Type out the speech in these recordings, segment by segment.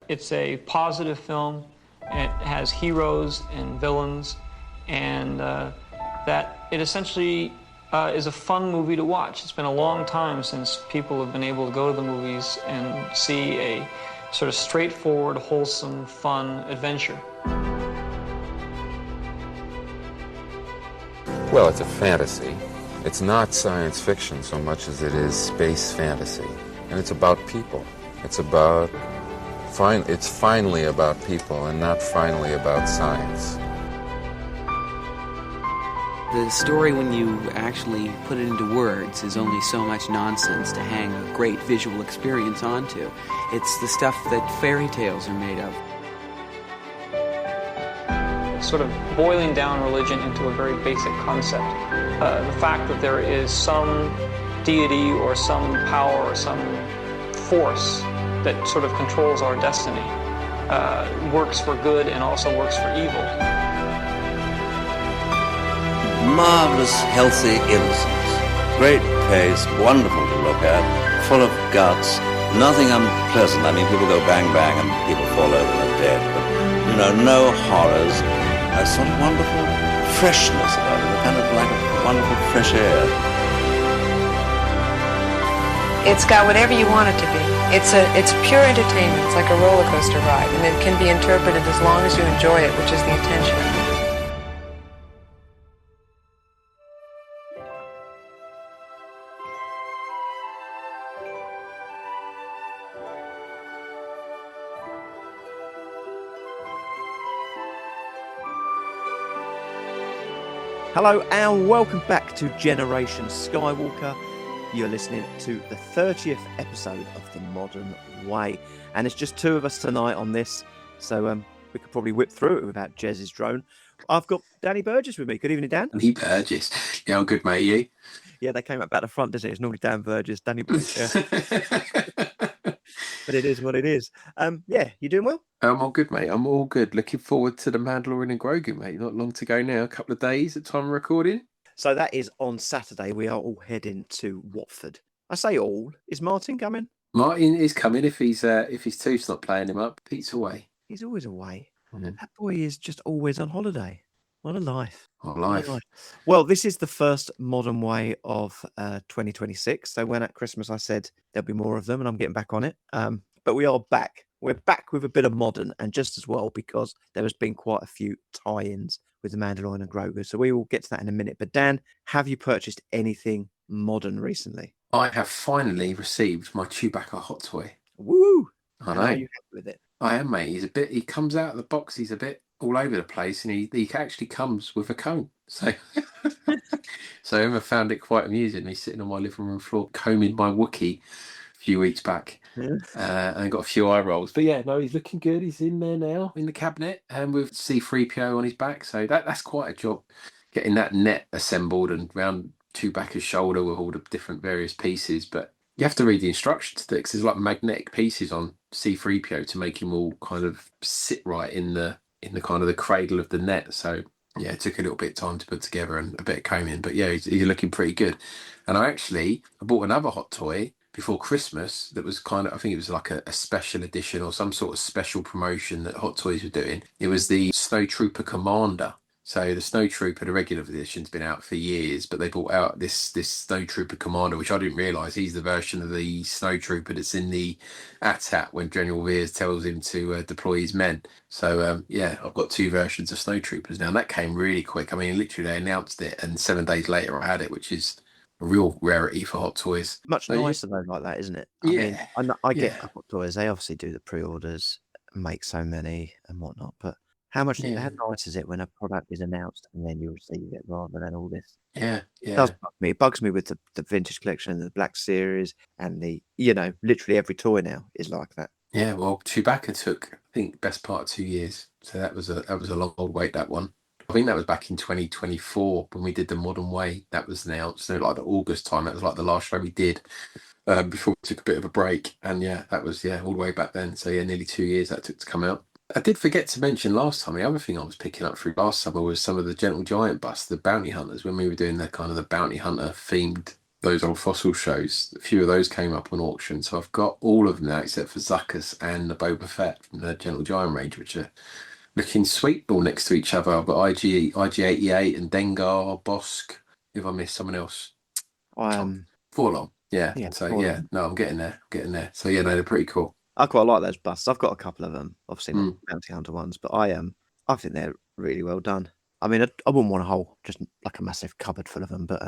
it's a positive film. It has heroes and villains, and that it essentially is a fun movie to watch. It's been a long time since people have been able to go to the movies and see a sort of straightforward, wholesome, fun adventure. Well, it's a fantasy. It's not science fiction so much as it is space fantasy. And it's about people. It's finally about people and not finally about science. The story, when you actually put it into words, is only so much nonsense to hang a great visual experience onto. It's the stuff that fairy tales are made of. Sort of boiling down religion into a very basic concept. The fact that there is some deity or some power or some force that sort of controls our destiny works for good and also works for evil. Marvelous, healthy innocence. Great pace, wonderful to look at, full of guts, nothing unpleasant. I mean, people go bang bang and people fall over and are dead, but, no horrors. A sort of wonderful freshness about it, kind of like a wonderful fresh air. It's got whatever you want it to be. It's pure entertainment. It's like a roller coaster ride, and it can be interpreted as long as you enjoy it, which is the intention. Hello and welcome back to Generation Skywalker. You're listening to the 30th episode of The Modern Way. And it's just two of us tonight on this, so we could probably whip through it without Jez's drone. I've got Danny Burgess with me. Good evening, Dan. Danny Burgess. Yeah, I'm good, mate. You? Yeah, they came up back the front, doesn't it? It's normally Dan Burgess, Danny Burgess. But it is what it is. Yeah, you doing well? I'm all good, mate. I'm all good. Looking forward to the Mandalorian and Grogu, mate. Not long to go now. A couple of days at time of recording. So that is on Saturday. We are all heading to Watford. I say all. Is Martin coming? Martin is coming if his tooth's not playing him up. Pete's away. He's always away. That boy is just always on holiday. What a life. What a life. Well, this is the first Modern Way of 2026. So when at Christmas I said there'll be more of them, and I'm getting back on it. But we are back. We're back with a bit of modern, and just as well because there has been quite a few tie-ins with the Mandalorian and Grogu. So we will get to that in a minute. But Dan, have you purchased anything modern recently? I have finally received my Chewbacca hot toy. Woo! I know. Are you happy with it? I am, mate. He comes out of the box, he's a bit all over the place, and he actually comes with a cone. So so Emma found it quite amusing, me sitting on my living room floor combing my Wookiee a few weeks back. Yeah. And got a few eye rolls. But yeah, no, he's looking good. He's in there now in the cabinet and with C-3PO on his back. So that's quite a job, getting that net assembled and round Chewbacca's shoulder with all the different various pieces. But you have to read the instructions to it because there's like magnetic pieces on C-3PO to make him all kind of sit right in the kind of the cradle of the net. So yeah, it took a little bit of time to put together and a bit of combing. But yeah, he's looking pretty good. And I bought another hot toy before Christmas that was kind of, I think it was like a special edition or some sort of special promotion that Hot Toys were doing. It was the Snow Trooper Commander. So the Snow Trooper, the regular edition's been out for years, but they brought out this Snow Trooper Commander, which I didn't realise he's the version of the Snow Trooper that's in the AT-AT when General Veers tells him to deploy his men. So yeah, I've got two versions of Snow Troopers now, and that came really quick. I mean, literally they announced it, and 7 days later I had it, which is a real rarity for Hot Toys. Much nicer though, like that, isn't it? I mean, I get Hot Toys. They obviously do the pre-orders, make so many and whatnot. But how nice is it when a product is announced and then you receive it rather than all this? Yeah. It does bug me. It bugs me with the vintage collection and the Black Series and the literally every toy now is like that. Yeah, well, Chewbacca took, I think, best part of 2 years. So that was a long old wait, that one. I think that was back in 2024 when we did the Modern Way. That was announced. So like the August time. That was like the last show we did before we took a bit of a break. And yeah, that was all the way back then. So yeah, nearly 2 years that took to come out. I did forget to mention last time, the other thing I was picking up through last summer was some of the Gentle Giant busts, the bounty hunters, when we were doing the kind of the bounty hunter themed those old fossil shows. A few of those came up on auction, so I've got all of them now except for Zuckus and the Boba Fett from the Gentle Giant range, which are looking sweet all next to each other. I've got IG88 and Dengar, Bosk. If I missed someone else, Forlong. Yeah. So yeah, no, I'm getting there. So yeah, no, they're pretty cool. I quite like those busts. I've got a couple of them, obviously not bounty hunter ones, but I think they're really well done. I mean, I wouldn't want a whole, just like a massive cupboard full of them, but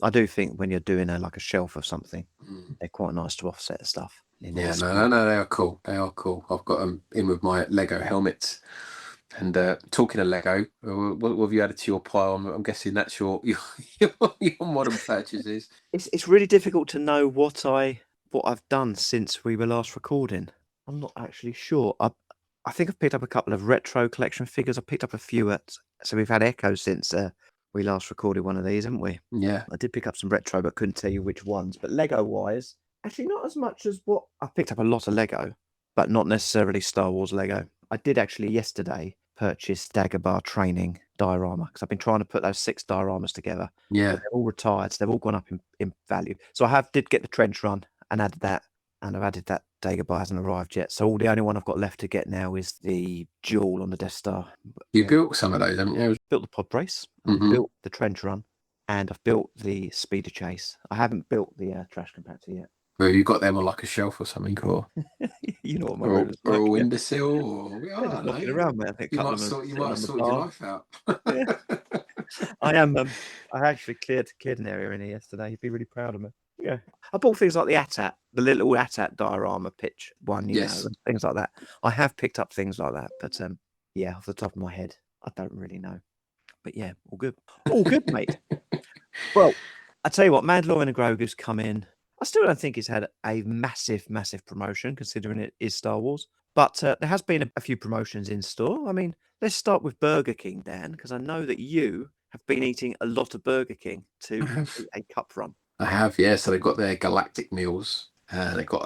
I do think when you're doing like a shelf of something, they're quite nice to offset stuff. Yeah, no, they are cool. They are cool. I've got them in with my Lego helmets. And talking of Lego, what have you added to your pile? I'm guessing that's your modern purchases. It's really difficult to know what I've done since we were last recording. I'm not actually sure. I think I've picked up a couple of retro collection figures. I picked up a few so we've had Echo since we last recorded one of these, haven't we? Yeah. I did pick up some retro, but couldn't tell you which ones. But Lego wise, actually not as much as what I picked up a lot of Lego, but not necessarily Star Wars Lego. I did actually yesterday purchase Dagobah training diorama because I've been trying to put those 6 dioramas together. Yeah. They're all retired, so they've all gone up in value. So I did get the trench run and added that, and I've added that Dagobah hasn't arrived yet. So the only one I've got left to get now is the jewel on the Death Star. You built some of those, haven't you? Built the pod brace, built the trench run, and I've built the speeder chase. I haven't built the trash compactor yet. Well, you got them on like a shelf or something, or you know what my or, room is or a like. windowsill, or Just knocking around, mate. I think you might sort your life out. I am. I actually cleared an area in here yesterday. You'd be really proud of me. Yeah, I bought things like the AT-AT, the little AT-AT diorama pitch one, you know, and things like that. I have picked up things like that, but yeah, off the top of my head, I don't really know. But yeah, all good, mate. Well, I tell you what, Mandalorian and Grogu's come in. I still don't think it's had a massive promotion, considering it is Star Wars. But there has been a few promotions in store. I mean, let's start with Burger King, Dan, because I know that you have been eating a lot of Burger King to a cup run. I have, yeah. So they've got their galactic meals. They've got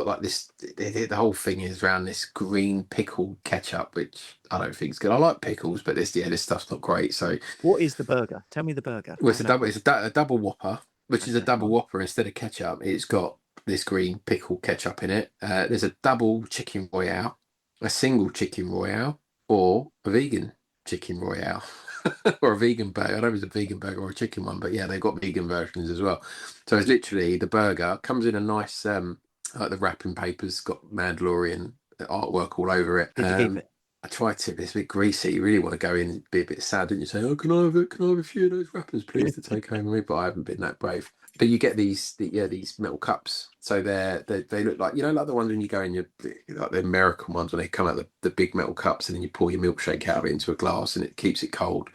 like this. The whole thing is around this green pickle ketchup, which I don't think is good. I like pickles, but this stuff's not great. So, what is the burger? Tell me the burger. Well, it's a double Whopper, which is a double Whopper instead of ketchup. It's got this green pickle ketchup in it. There's a double chicken royale, a single chicken royale, or a vegan chicken royale. Or a vegan burger. I don't know if it's a vegan burger or a chicken one, but yeah, they've got vegan versions as well. So it's literally the burger comes in a nice, like the wrapping paper's got Mandalorian artwork all over it. Did you keep it? I tried to. It's a bit greasy. You really want to go in and be a bit sad, didn't you? Say, "Oh, can I have a few of those wrappers, please, to take home with me?" But I haven't been that brave. But you get these metal cups. So they look like, like the ones when you go in like the American ones when they come out the big metal cups and then you pour your milkshake out of it into a glass and it keeps it cold.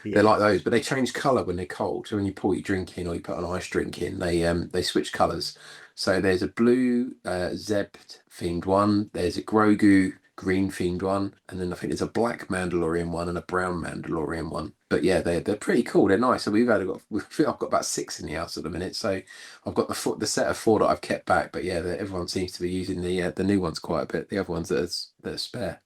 Yeah. They're like those, but they change colour when they're cold. So when you pour your drink in or you put an ice drink in, they switch colours. So there's a blue Zeb themed one. There's a Grogu green themed one, and then I think there's a black Mandalorian one and a brown Mandalorian one. But yeah, they're pretty cool. They're nice. So I've got about 6 in the house at the minute. So I've got the set of 4 that I've kept back. But yeah, everyone seems to be using the new ones quite a bit. The other ones that are spare.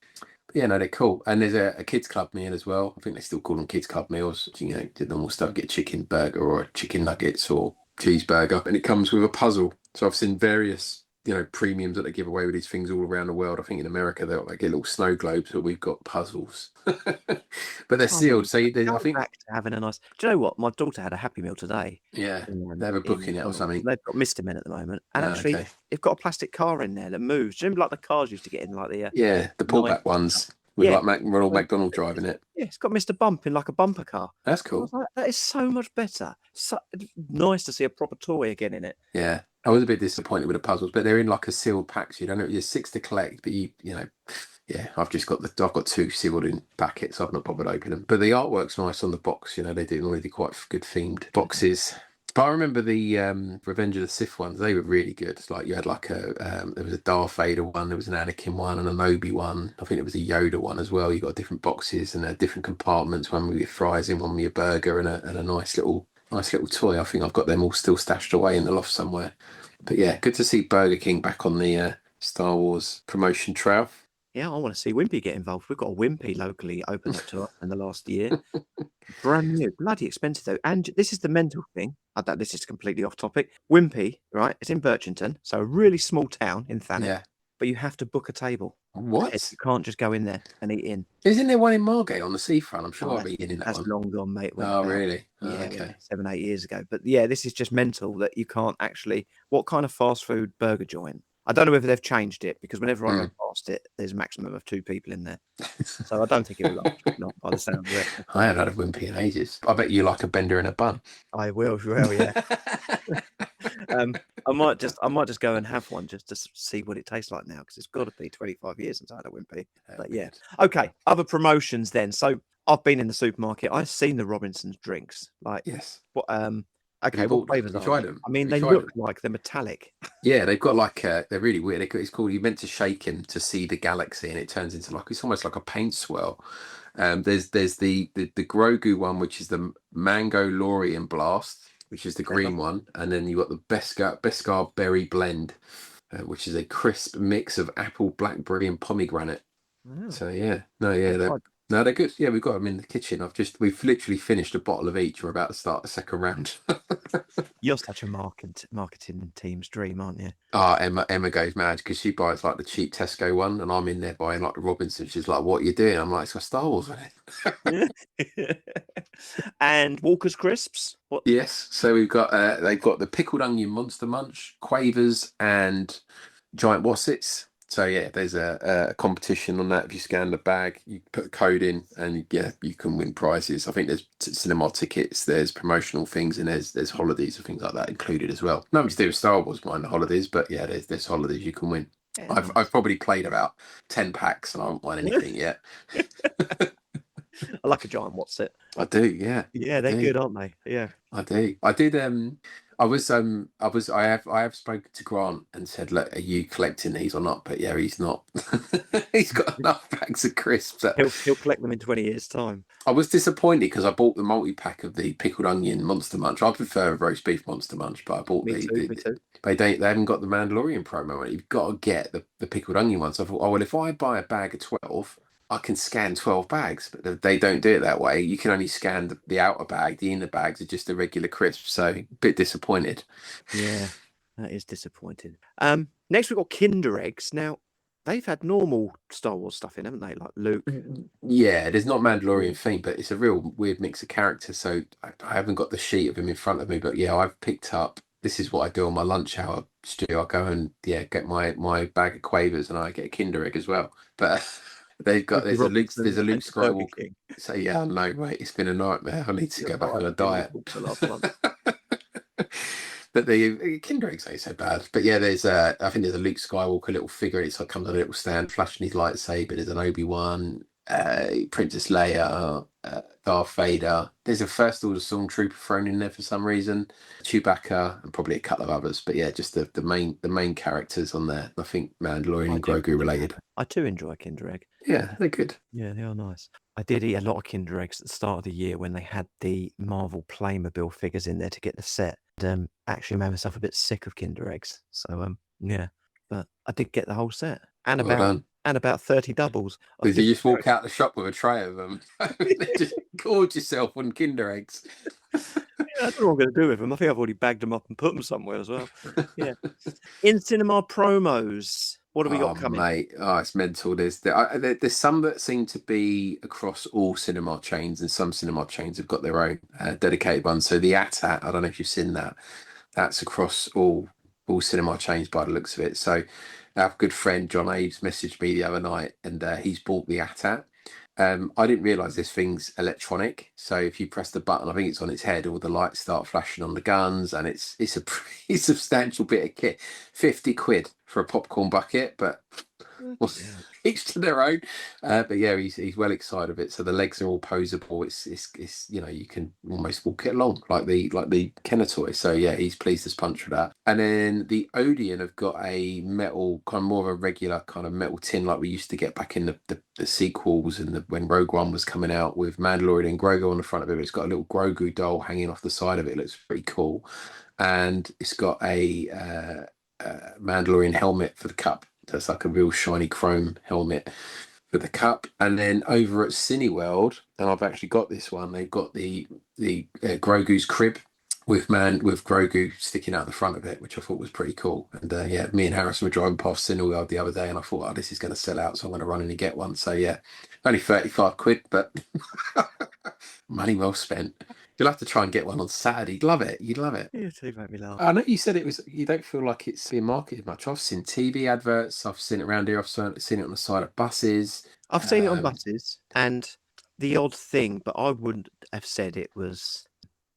But yeah, no, they're cool. And there's a kids club meal as well. I think they still call them kids club meals. The normal stuff. Get a chicken burger or a chicken nuggets or cheeseburger, and it comes with a puzzle. So I've seen various premiums that they give away with these things all around the world. I think in America they'll get little snow globes, but we've got puzzles. But they're sealed. So I think back to having a nice. Do you know what? My daughter had a Happy Meal today. Yeah, they have a book in it or something. They've got Mr. Men at the moment, and actually they've got a plastic car in there that moves. Do you remember like the cars used to get in, like the the pullback ones with like Ronald McDonald driving it. Yeah, it's got Mr. Bump in like a bumper car. That's cool. Like, that is so much better. So nice to see a proper toy again in it. Yeah. I was a bit disappointed with the puzzles, but they're in like a sealed pack. So you don't know, there's 6 to collect, but yeah, I've got 2 sealed in packets. I've not bothered opening them, but the artwork's nice on the box. They do really quite good themed boxes. But I remember the Revenge of the Sith ones. They were really good. It's like you had like there was a Darth Vader one, there was an Anakin one, and an Obi one. I think there was a Yoda one as well. You got different boxes and different compartments. One with your fries in, one with your burger, and a nice little toy. I think I've got them all still stashed away in the loft somewhere. But yeah, good to see Burger King back on the Star Wars promotion trail. Yeah, I want to see Wimpy get involved. We've got a Wimpy locally opened up to us in the last year. Brand new, bloody expensive though. And this is the mental thing. This is completely off topic. Wimpy, right? It's in Birchington, so a really small town in Thanet. Yeah. But you have to book a table. What? You can't just go in there and eat in. Isn't there one in Margate on the seafront? I'm sure I've eaten in that That's one. long gone, mate. Oh, really? Yeah, okay. 7-8 years ago. But yeah, this is just mental that you can't actually. What kind of fast food burger joint? I don't know whether they've changed it, because whenever I go past it, there's a maximum of 2 people in there. So I don't think it will last not by the sound of it. I haven't had a Wimpy in ages. I bet you like a bender in a bun. I will, yeah. I might just go and have one just to see what it tastes like now, because it's got to be 25 years since I had a Wimpy. But yeah. Okay, other promotions then. So I've been in the supermarket. I've seen the Robinsons drinks. Like, yes. What okay, what flavors are tried they? them? I mean, they look like they're metallic. Yeah, they've got like they're really weird. It's called, you meant to shake him to see the galaxy, and it turns into like, it's almost like a paint swirl. There's the Grogu one, which is the Mandalorian Blast, which is the green one, and then you got the Beskar Berry Blend, which is a crisp mix of apple, blackberry, and pomegranate. Wow. So yeah, they're good. Yeah, we've got them in the kitchen. We've literally finished a bottle of each. We're about to start the second round. You're such a marketing team's dream, aren't you? Emma goes mad because she buys like the cheap Tesco one, and I'm in there buying like the Robinson. She's like, "What are you doing?" I'm like, "It's got Star Wars on it." And Walker's crisps. What? Yes, so we've got they've got the pickled onion Monster Munch, Quavers, and giant Wossets. So yeah, there's a competition on that. If you scan the bag, you put a code in, and yeah, you can win prizes. I think there's cinema tickets, there's promotional things, and there's holidays and things like that included as well. Nothing to do with Star Wars, mind the holidays, but yeah, there's holidays you can win. Yeah. I've probably played about 10 packs, and I haven't won anything yet. I like a giant Wotsit. I do, yeah. Yeah, they're good, aren't they? Yeah, I do. I did. I have spoken to Grant and said, "Look, are you collecting these or not?" But yeah, he's not. He's got enough bags of crisps. He'll collect them in 20 years' time. I was disappointed because I bought the multi-pack of the pickled onion Monster Munch. I prefer a roast beef Monster Munch, but I bought Me too. They haven't got the Mandalorian promo. You've got to get the pickled onion one. So I thought, oh well, if I buy a bag of 12. I can scan 12 bags, but they don't do it that way. You can only scan the outer bag. The inner bags are just a regular crisp. So a bit disappointed. Yeah, that is disappointing. Next we've got Kinder Eggs. Now, they've had normal Star Wars stuff in, haven't they? Like Luke. Yeah, there's not Mandalorian theme, but it's a real weird mix of characters. So I haven't got the sheet of him in front of me, but yeah, I've picked up. This is what I do on my lunch hour, Stu. I go and get my bag of Quavers, and I get a Kinder Egg as well. But there's a Luke Skywalker. So yeah, no, mate, it's been a nightmare. I need to go back on a diet. But the Kinder Eggs ain't so bad. But yeah, I think there's a Luke Skywalker little figure. It comes on a little stand, flashing his lightsaber. There's an Obi-Wan, Princess Leia, Darth Vader. There's a First Order Stormtrooper thrown in there for some reason. Chewbacca, and probably a couple of others. But yeah, just the main characters on there. I think Mandalorian and Grogu related. I too enjoy Kinder Egg. Yeah, they're good. Yeah, they are nice. I did eat a lot of Kinder Eggs at the start of the year when they had the Marvel Playmobil figures in there to get the set. Actually made myself a bit sick of Kinder Eggs. So yeah, but I did get the whole set and about 30 doubles. Did you just walk out the shop with a tray of them? Just gorge yourself on Kinder Eggs. Yeah, I don't know what I'm going to do with them. I think I've already bagged them up and put them somewhere as well. Yeah. In cinema promos. What have we got coming? Mate, it's mental. There's some that seem to be across all cinema chains, and some cinema chains have got their own dedicated ones. So the AT-AT, I don't know if you've seen that. That's across all cinema chains by the looks of it. So our good friend John Aves messaged me the other night, and he's bought the AT-AT. I didn't realise this thing's electronic. So if you press the button, I think it's on its head, all the lights start flashing on the guns, and it's a pretty substantial bit of kit. 50 quid for a popcorn bucket, but each to their own. But yeah, he's well excited of it. So the legs are all posable. It's you can almost walk it along like the Kenner toy. So yeah, he's pleased as punch for that. And then the Odeon have got a metal, kind of more of a regular kind of metal tin like we used to get back in the sequels and when Rogue One was coming out, with Mandalorian and Grogu on the front of it. It's got a little Grogu doll hanging off the side of it. It looks pretty cool. And it's got a Mandalorian helmet for the cup So it's like a real shiny chrome helmet for the cup. And then over at Cineworld, and I've actually got this one, they've got the Grogu's crib with Grogu sticking out the front of it, which I thought was pretty cool. And yeah, me and Harrison were driving past Cineworld the other day, and I thought, oh, this is going to sell out, so I'm going to run in and get one. So yeah, only 35 quid, but money well spent. You'll have to try and get one on Saturday. You'd love it. You'd love it. You too make me laugh. I know you said you don't feel like it's being marketed much. I've seen TV adverts. I've seen it around here. I've seen it on the side of buses. I've seen it on buses, and the odd thing, but I wouldn't have said it was.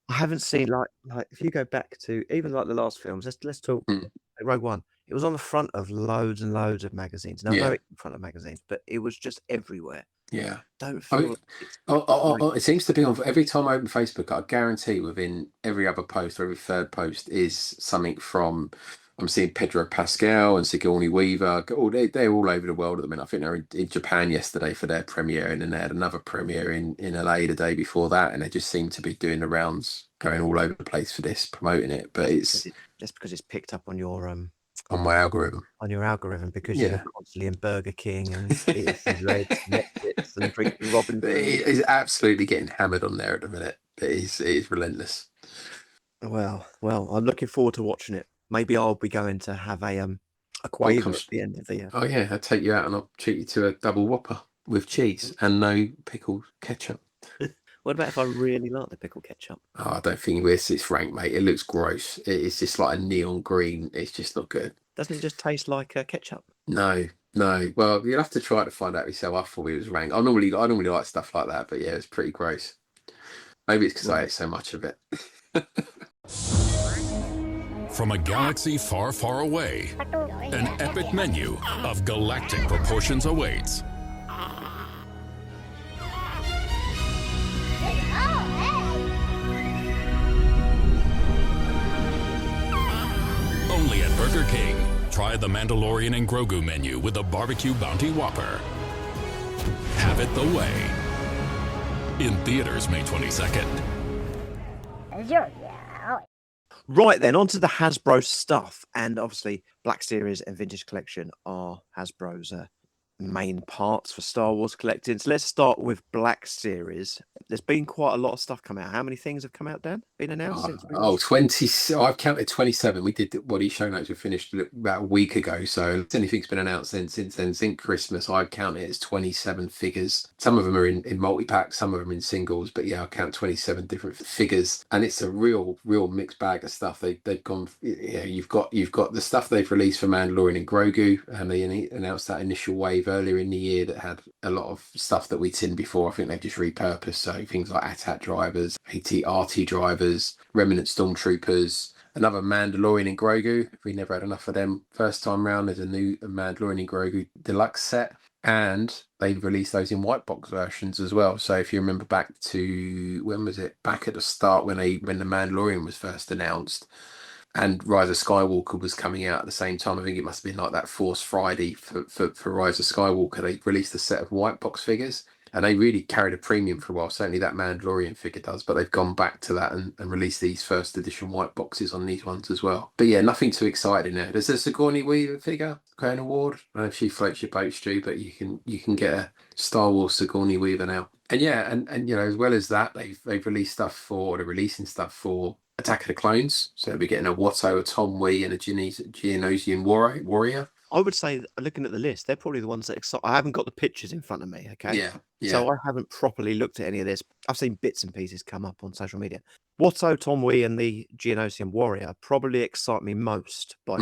I haven't seen like if you go back to even like the last films. Let's talk Rogue One. It was on the front of loads and loads of magazines. Now, I know it's in front of magazines, but it was just everywhere. Yeah. Don't feel it seems to be on every time I open Facebook. I guarantee within every other post or every third post is something from. I'm seeing Pedro Pascal and Sigourney Weaver. They're all over the world at the minute. I think they were in Japan yesterday for their premiere, and then they had another premiere in LA the day before that, and they just seem to be doing the rounds, going all over the place for this, promoting it. But it's just because it's picked up on your on my algorithm. On your algorithm, because you're constantly in Burger King and eating Reds, Netflix, and drinking Robin. It's absolutely getting hammered on there at the minute. It is relentless. Well, I'm looking forward to watching it. Maybe I'll be going to have a quaver at the end of the year. Oh yeah, I'll take you out and I'll treat you to a double whopper with cheese and no pickle ketchup. What about if I really like the pickle ketchup? Oh, I don't think it's rank, mate. It looks gross. It's just like a neon green. It's just not good. Doesn't it just taste like ketchup? No. Well, you'll have to try to find out yourself. I thought it was rank. I normally like stuff like that, but yeah, it's pretty gross. Maybe it's because I ate so much of it. From a galaxy far, far away, an epic menu of galactic proportions awaits. Only at Burger King. Try the Mandalorian and Grogu menu with a barbecue bounty whopper. Have it the way. In theaters May 22nd. Right then, on to the Hasbro stuff. And obviously, Black Series and Vintage Collection are Hasbro's main parts for Star Wars collecting. So let's start with Black Series. There's been quite a lot of stuff come out. How many things have come out, Dan? Been announced since? 20. I've counted 27. We did what these show notes were finished about a week ago. So if anything's been announced since then, since Christmas, I count it as 27 figures. Some of them are in multi-packs, some of them in singles. But yeah, I count 27 different figures. And it's a real mixed bag of stuff. They've gone, you've got the stuff they've released for Mandalorian and Grogu. And they announced that initial wave earlier in the year that had a lot of stuff that we'd seen before. I think they've just repurposed, so things like AT-AT drivers, AT-RT drivers, Remnant Stormtroopers, another Mandalorian and Grogu. We never had enough of them first time round. There's a new Mandalorian and Grogu deluxe set, and they've released those in white box versions as well. So if you remember back to, when was it? Back at the start when the Mandalorian was first announced, and Rise of Skywalker was coming out at the same time. I think it must have been like that Force Friday for Rise of Skywalker. They released a set of white box figures, and they really carried a premium for a while. Certainly that Mandalorian figure does, but they've gone back to that and released these first edition white boxes on these ones as well. But yeah, nothing too exciting there. There's a Sigourney Weaver figure, Crown Award. I don't know if she floats your boat, Stu, but you can get a Star Wars Sigourney Weaver now. And yeah, and you know, as well as that, they've released stuff for, they're releasing stuff for Attack of the Clones. So we're getting a Watto, a Tom Wee, and a Geonosian warrior. I would say, looking at the list, they're probably the ones that excite. I haven't got the pictures in front of me, okay? Yeah. So I haven't properly looked at any of this. I've seen bits and pieces come up on social media. Watto, Tom Wee, and the Geonosian warrior probably excite me most by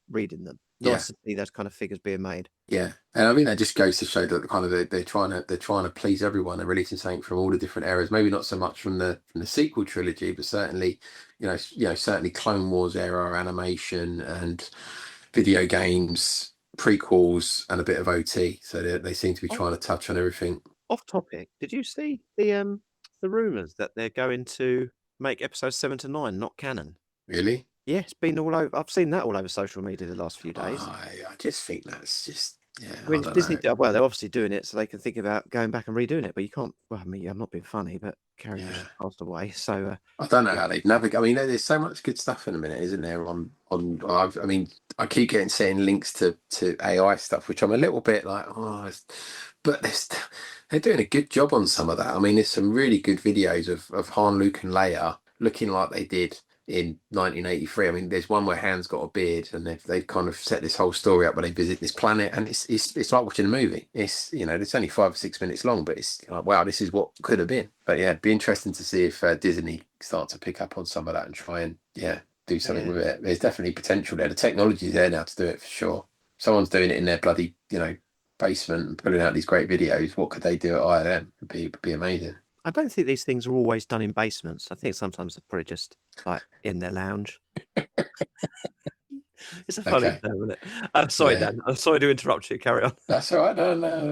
reading them. Nice to see those kind of figures being made. Yeah, and I mean that just goes to show that kind of they're trying to please everyone. They're releasing something from all the different eras. Maybe not so much from the sequel trilogy, but certainly, certainly Clone Wars era animation and video games, prequels, and a bit of OT. So they seem to be trying to touch on everything. Off topic, did you see the rumors that they're going to make episodes 7 to 9 not canon? Really? Yeah, it's been all over. I've seen that all over social media the last few days. I just think that's just Yeah, I mean, I don't Disney, know. well, they're obviously doing it so they can think about going back and redoing it, but you can't. Well, I mean, I'm not being funny, but Carrie Yeah. Fisher passed away, so I don't know yeah. how they navigate. I mean, there's so much good stuff in a minute, isn't there? I mean, I keep seeing links to AI stuff, which I'm a little bit like, but they're doing a good job on some of that. I mean, there's some really good videos of Han, Luke, and Leia looking like they did in 1983. I mean, there's one where Han's got a beard, and they've kind of set this whole story up where they visit this planet, and it's like watching a movie. It's it's only 5 or 6 minutes long, but it's like, wow, this is what could have been. But yeah, it'd be interesting to see if Disney start to pick up on some of that and try and do something with it. There's definitely potential there. The technology's there now to do it for sure. Someone's doing it in their bloody basement and putting out these great videos. What could they do at ILM? It'd be amazing. I don't think these things are always done in basements. I think sometimes they're probably just like in their lounge. It's a funny Okay. term, isn't it? I'm sorry, Yeah. Dan. I'm sorry to interrupt you. Carry on. That's all right. No, that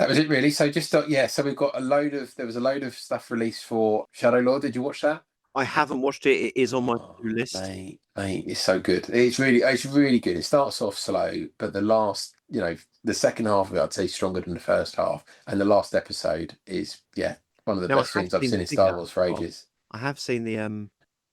was it really. So just so we've got there was a load of stuff released for Shadow Lord. Did you watch that? I haven't watched it. It is on my to-do list. Mate, it's so good. It's really good. It starts off slow, but the last, the second half of it, I'd say stronger than the first half. And the last episode is, one of the Now, best things I've seen in Star Wars for ages. I have seen the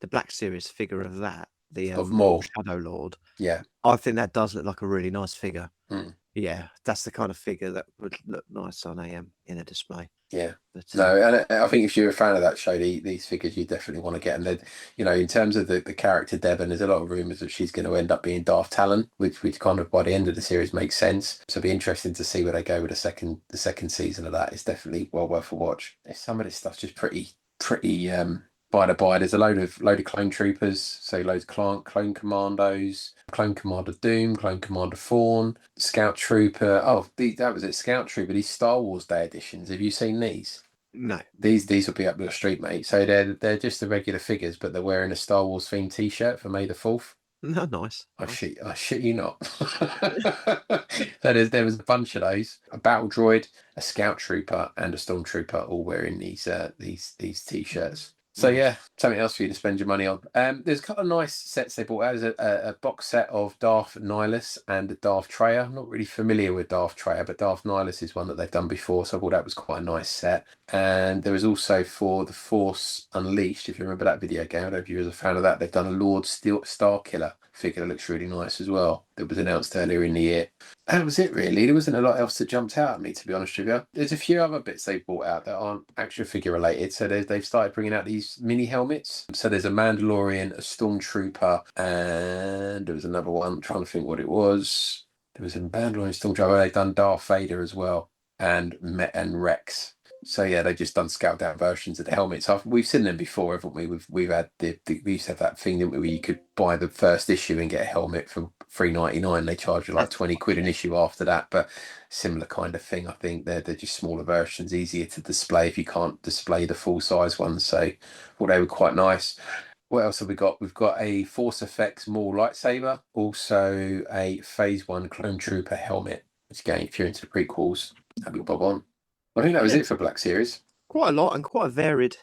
Black Series figure of that, Of Maul. Shadow Lord. Yeah. I think that does look like a really nice figure. Mm. Yeah, that's the kind of figure that would look nice on in a display. Yeah. But, No, and I think if you're a fan of that show, these figures you definitely want to get. And then, in terms of the character Devon, there's a lot of rumours that she's going to end up being Darth Talon, which kind of by the end of the series makes sense. So it'll be interesting to see where they go with the second season of that. It's definitely well worth a watch. Some of this stuff's just pretty by the by. There's a load of clone troopers, so loads of clone commandos, Clone Commander Doom, Clone Commander Fawn, Scout Trooper. Oh, that was it, Scout Trooper. These Star Wars Day editions. Have you seen these? No. These will be up your street, mate. So they're just the regular figures, but they're wearing a Star Wars themed T-shirt for May the 4th. No, nice. I shit you not. So there was a bunch of those: a battle droid, a Scout Trooper, and a Stormtrooper, all wearing these T-shirts. So yeah, something else for you to spend your money on. There's a couple of nice sets they bought out. There's a box set of Darth Nihilus and Darth Traya. I'm not really familiar with Darth Traya, but Darth Nihilus is one that they've done before, so I thought that was quite a nice set. And there was also for The Force Unleashed, if you remember that video game, I don't know if you were a fan of that, they've done a Lord Starkiller figure that looks really nice as well, that was announced earlier in the year. That was it really. There wasn't a lot else that jumped out at me, to be honest with you. There's a few other bits they've brought out that aren't action figure related. So they've started bringing out these mini helmets. So there's a Mandalorian, a Stormtrooper, and there was another one. I'm trying to think what it was. There was a Mandalorian Stormtrooper. They've done Darth Vader as well, and Rex. So yeah, they've just done scaled down versions of the helmets. We've seen them before, haven't we? We've had we used to have that thing, didn't we, where you could buy the first issue and get a helmet for $3.99. They charge you like 20 quid an issue after that, but similar kind of thing. I think they're just smaller versions, easier to display if you can't display the full size ones. So well, they were quite nice. What else have we got? We've got a Force Effects Maul lightsaber, also a Phase 1 Clone Trooper helmet, which again, if you're into the prequels, that'd be bob on. I think that was it for Black Series. Quite a lot and quite a varied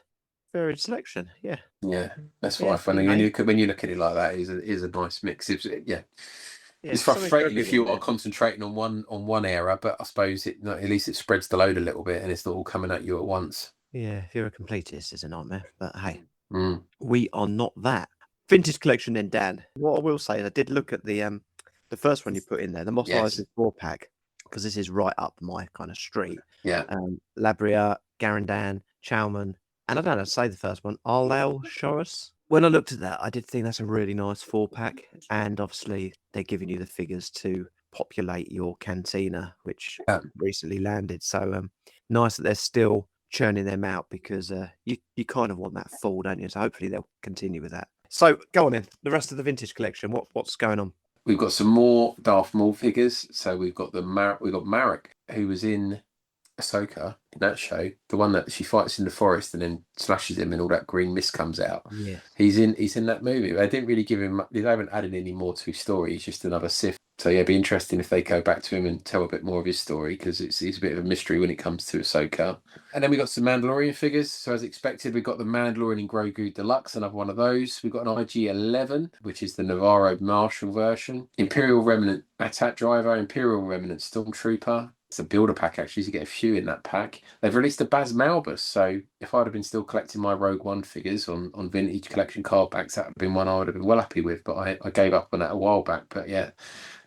selection. Yeah. Yeah, that's what I find. When you look at it like that, it is a nice mix. It's frustrating if you are concentrating on one era, but I suppose at least it spreads the load a little bit and it's not all coming at you at once. Yeah, if you're a completist, it's a nightmare. But hey, we are not that. Vintage collection then, Dan. What I will say is I did look at the first one you put in there, the Mos Eisley 4-pack, because this is right up my kind of street. Yeah. Labria, Garandan, Chowman, and I don't know how to say the first one, Arlel Shorus. When I looked at that, I did think that's a really nice 4-pack. And obviously, they're giving you the figures to populate your cantina, which recently landed. So nice that they're still churning them out, because you kind of want that full, don't you? So hopefully they'll continue with that. So go on in. The rest of the vintage collection, what's going on? We've got some more Darth Maul figures. So we've got Marek, who was in Ahsoka in that show, the one that she fights in the forest and then slashes him and all that green mist comes out. Yeah. He's in that movie. They didn't really give him. They haven't added any more to his story. He's just another Sith. So yeah, it'd be interesting if they go back to him and tell a bit more of his story, because it's a bit of a mystery when it comes to Ahsoka. And then we got some Mandalorian figures. So as expected, we got the Mandalorian and Grogu Deluxe, another one of those. We've got an IG-11, which is the Navarro Marshal version. Imperial Remnant Attack Driver, Imperial Remnant Stormtrooper. It's a builder pack, actually, so you get a few in that pack. They've released a Baz Malbus, so if I'd have been still collecting my Rogue One figures on vintage collection card backs, that would have been one I would have been well happy with, but I gave up on that a while back. But yeah,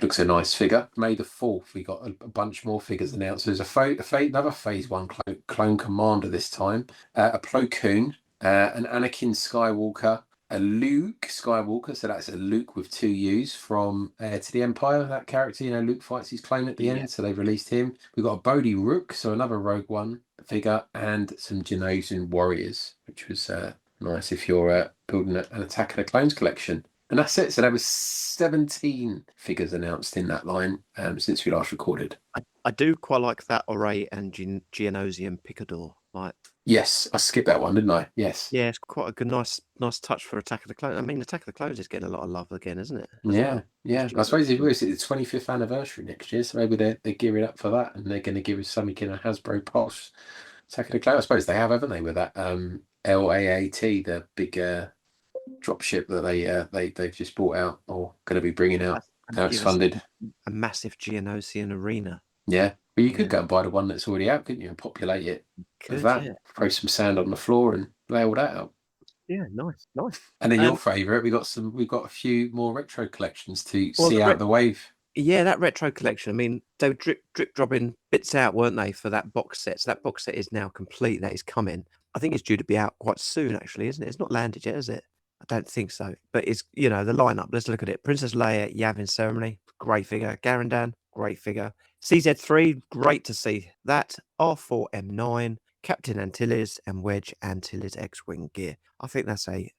looks a nice figure. May the 4th, we got a bunch more figures announced. There's another Phase 1 clone commander this time, a Plo Koon, an Anakin Skywalker, a Luke Skywalker, so that's a Luke with 2 U's from To the Empire, that character. Luke fights his clone at the end, so they've released him. We've got a Bodhi Rook, so another Rogue One figure, and some Genosian Warriors, which was nice if you're building an Attack of the Clones collection. And that's it. So there was 17 figures announced in that line since we last recorded. I do quite like that Array and Geonosian Picador. Yes, I skipped that one, didn't I? Yes. Yeah, it's quite a good, nice touch for Attack of the Clones. I mean, Attack of the Clones is getting a lot of love again, isn't it? Yeah. I suppose it's the 25th anniversary next year, so maybe they're gearing up for that, and they're going to give us something in a Hasbro Pulse Attack of the Clones. I suppose they have, haven't they, with that LAAT, the big dropship that they've just bought out or going to be bringing out. Now it's funded. A massive Geonosian arena. Yeah. Well, you could go and buy the one that's already out, couldn't you, and populate it with that. Yeah. Throw some sand on the floor and lay all that out. Yeah, nice. And then your favourite, we've got a few more retro collections to see out the wave. Yeah, that retro collection. I mean, they were drip dropping bits out, weren't they, for that box set? So that box set is now complete. That is coming. I think it's due to be out quite soon, actually, isn't it? It's not landed yet, is it? I don't think so. But it's, the lineup. Let's look at it. Princess Leia, Yavin Ceremony, great figure. Garandan, great figure. CZ3, great to see that. R4M9, Captain Antilles, and Wedge Antilles X-Wing gear. I think that's a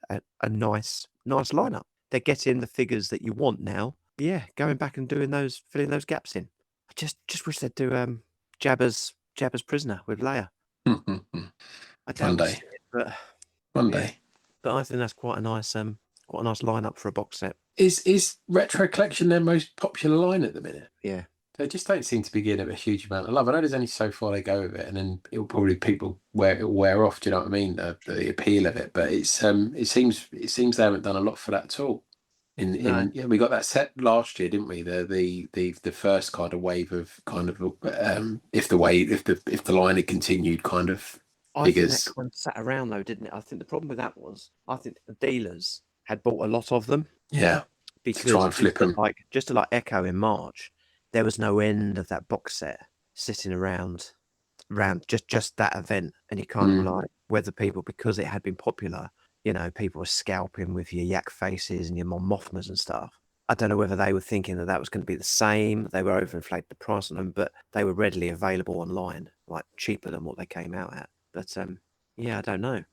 nice lineup. They're getting the figures that you want now. Yeah, going back and doing those, filling those gaps in. I just wish they'd do Jabba's Prisoner with Leia. I don't see it, but one day. But I think that's quite a nice lineup for a box set. Is retro collection their most popular line at the minute? Yeah. They just don't seem to be getting a huge amount of love. I know there's only so far they go with it, and then it'll probably it'll wear off. Do you know what I mean? The appeal of it, but it seems they haven't done a lot for that at all. We got that set last year, didn't we? The first kind of wave of if the line had continued kind of figures. I think that kind of sat around though, didn't it? I think the problem with that was I think the dealers had bought a lot of them. Yeah, because to try and flip them. Just to Echo in March. There was no end of that box set sitting around just that event, and you kind of whether people, because it had been popular, people were scalping with your yak faces and your Mon Mothmas and stuff. I don't know whether they were thinking that was going to be the same. They were overinflated the price on them, but they were readily available online, cheaper than what they came out at. But I don't know.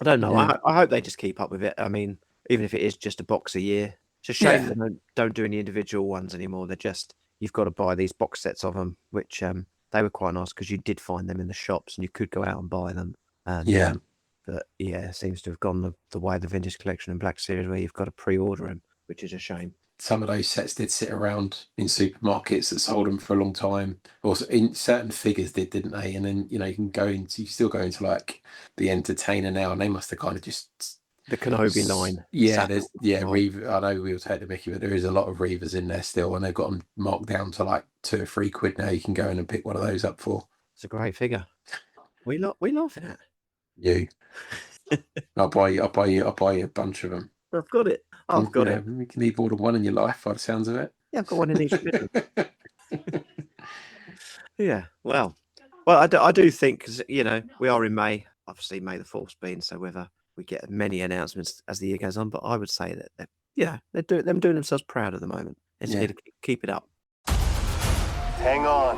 Yeah. I hope they just keep up with it. I mean, even if it is just a box a year, it's a shame they don't do any individual ones anymore. They're just, you've got to buy these box sets of them, which they were quite nice because you did find them in the shops and you could go out and buy them. But it seems to have gone the way of the Vintage Collection and Black Series, where you've got to pre-order them, which is a shame. Some of those sets did sit around in supermarkets that sold them for a long time. Also, in certain figures didn't they? And then you still go into the Entertainer now, and they must have kind of just the Kenobi line. Yeah, Reaver. I know we will take the mickey, but there is a lot of Reavers in there still, and they've got them marked down to £2 or £3 now. You can go in and pick one of those up for. It's a great figure. We laughing at you. I'll buy you a bunch of them. I've got it. I've got it. You can need more than one in your life, by the sounds of it. Yeah, I've got one in each bedroom. Yeah, well, I do think, because we are in May. Obviously, May the 4th being, so whether we get many announcements as the year goes on, but I would say that they're doing themselves proud at the moment. It's here to keep it up. Hang on.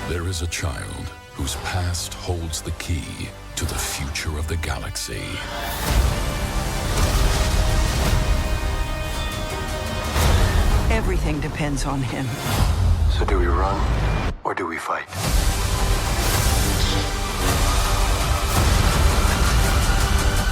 There is a child whose past holds the key to the future of the galaxy. Everything depends on him. on, or do we fight?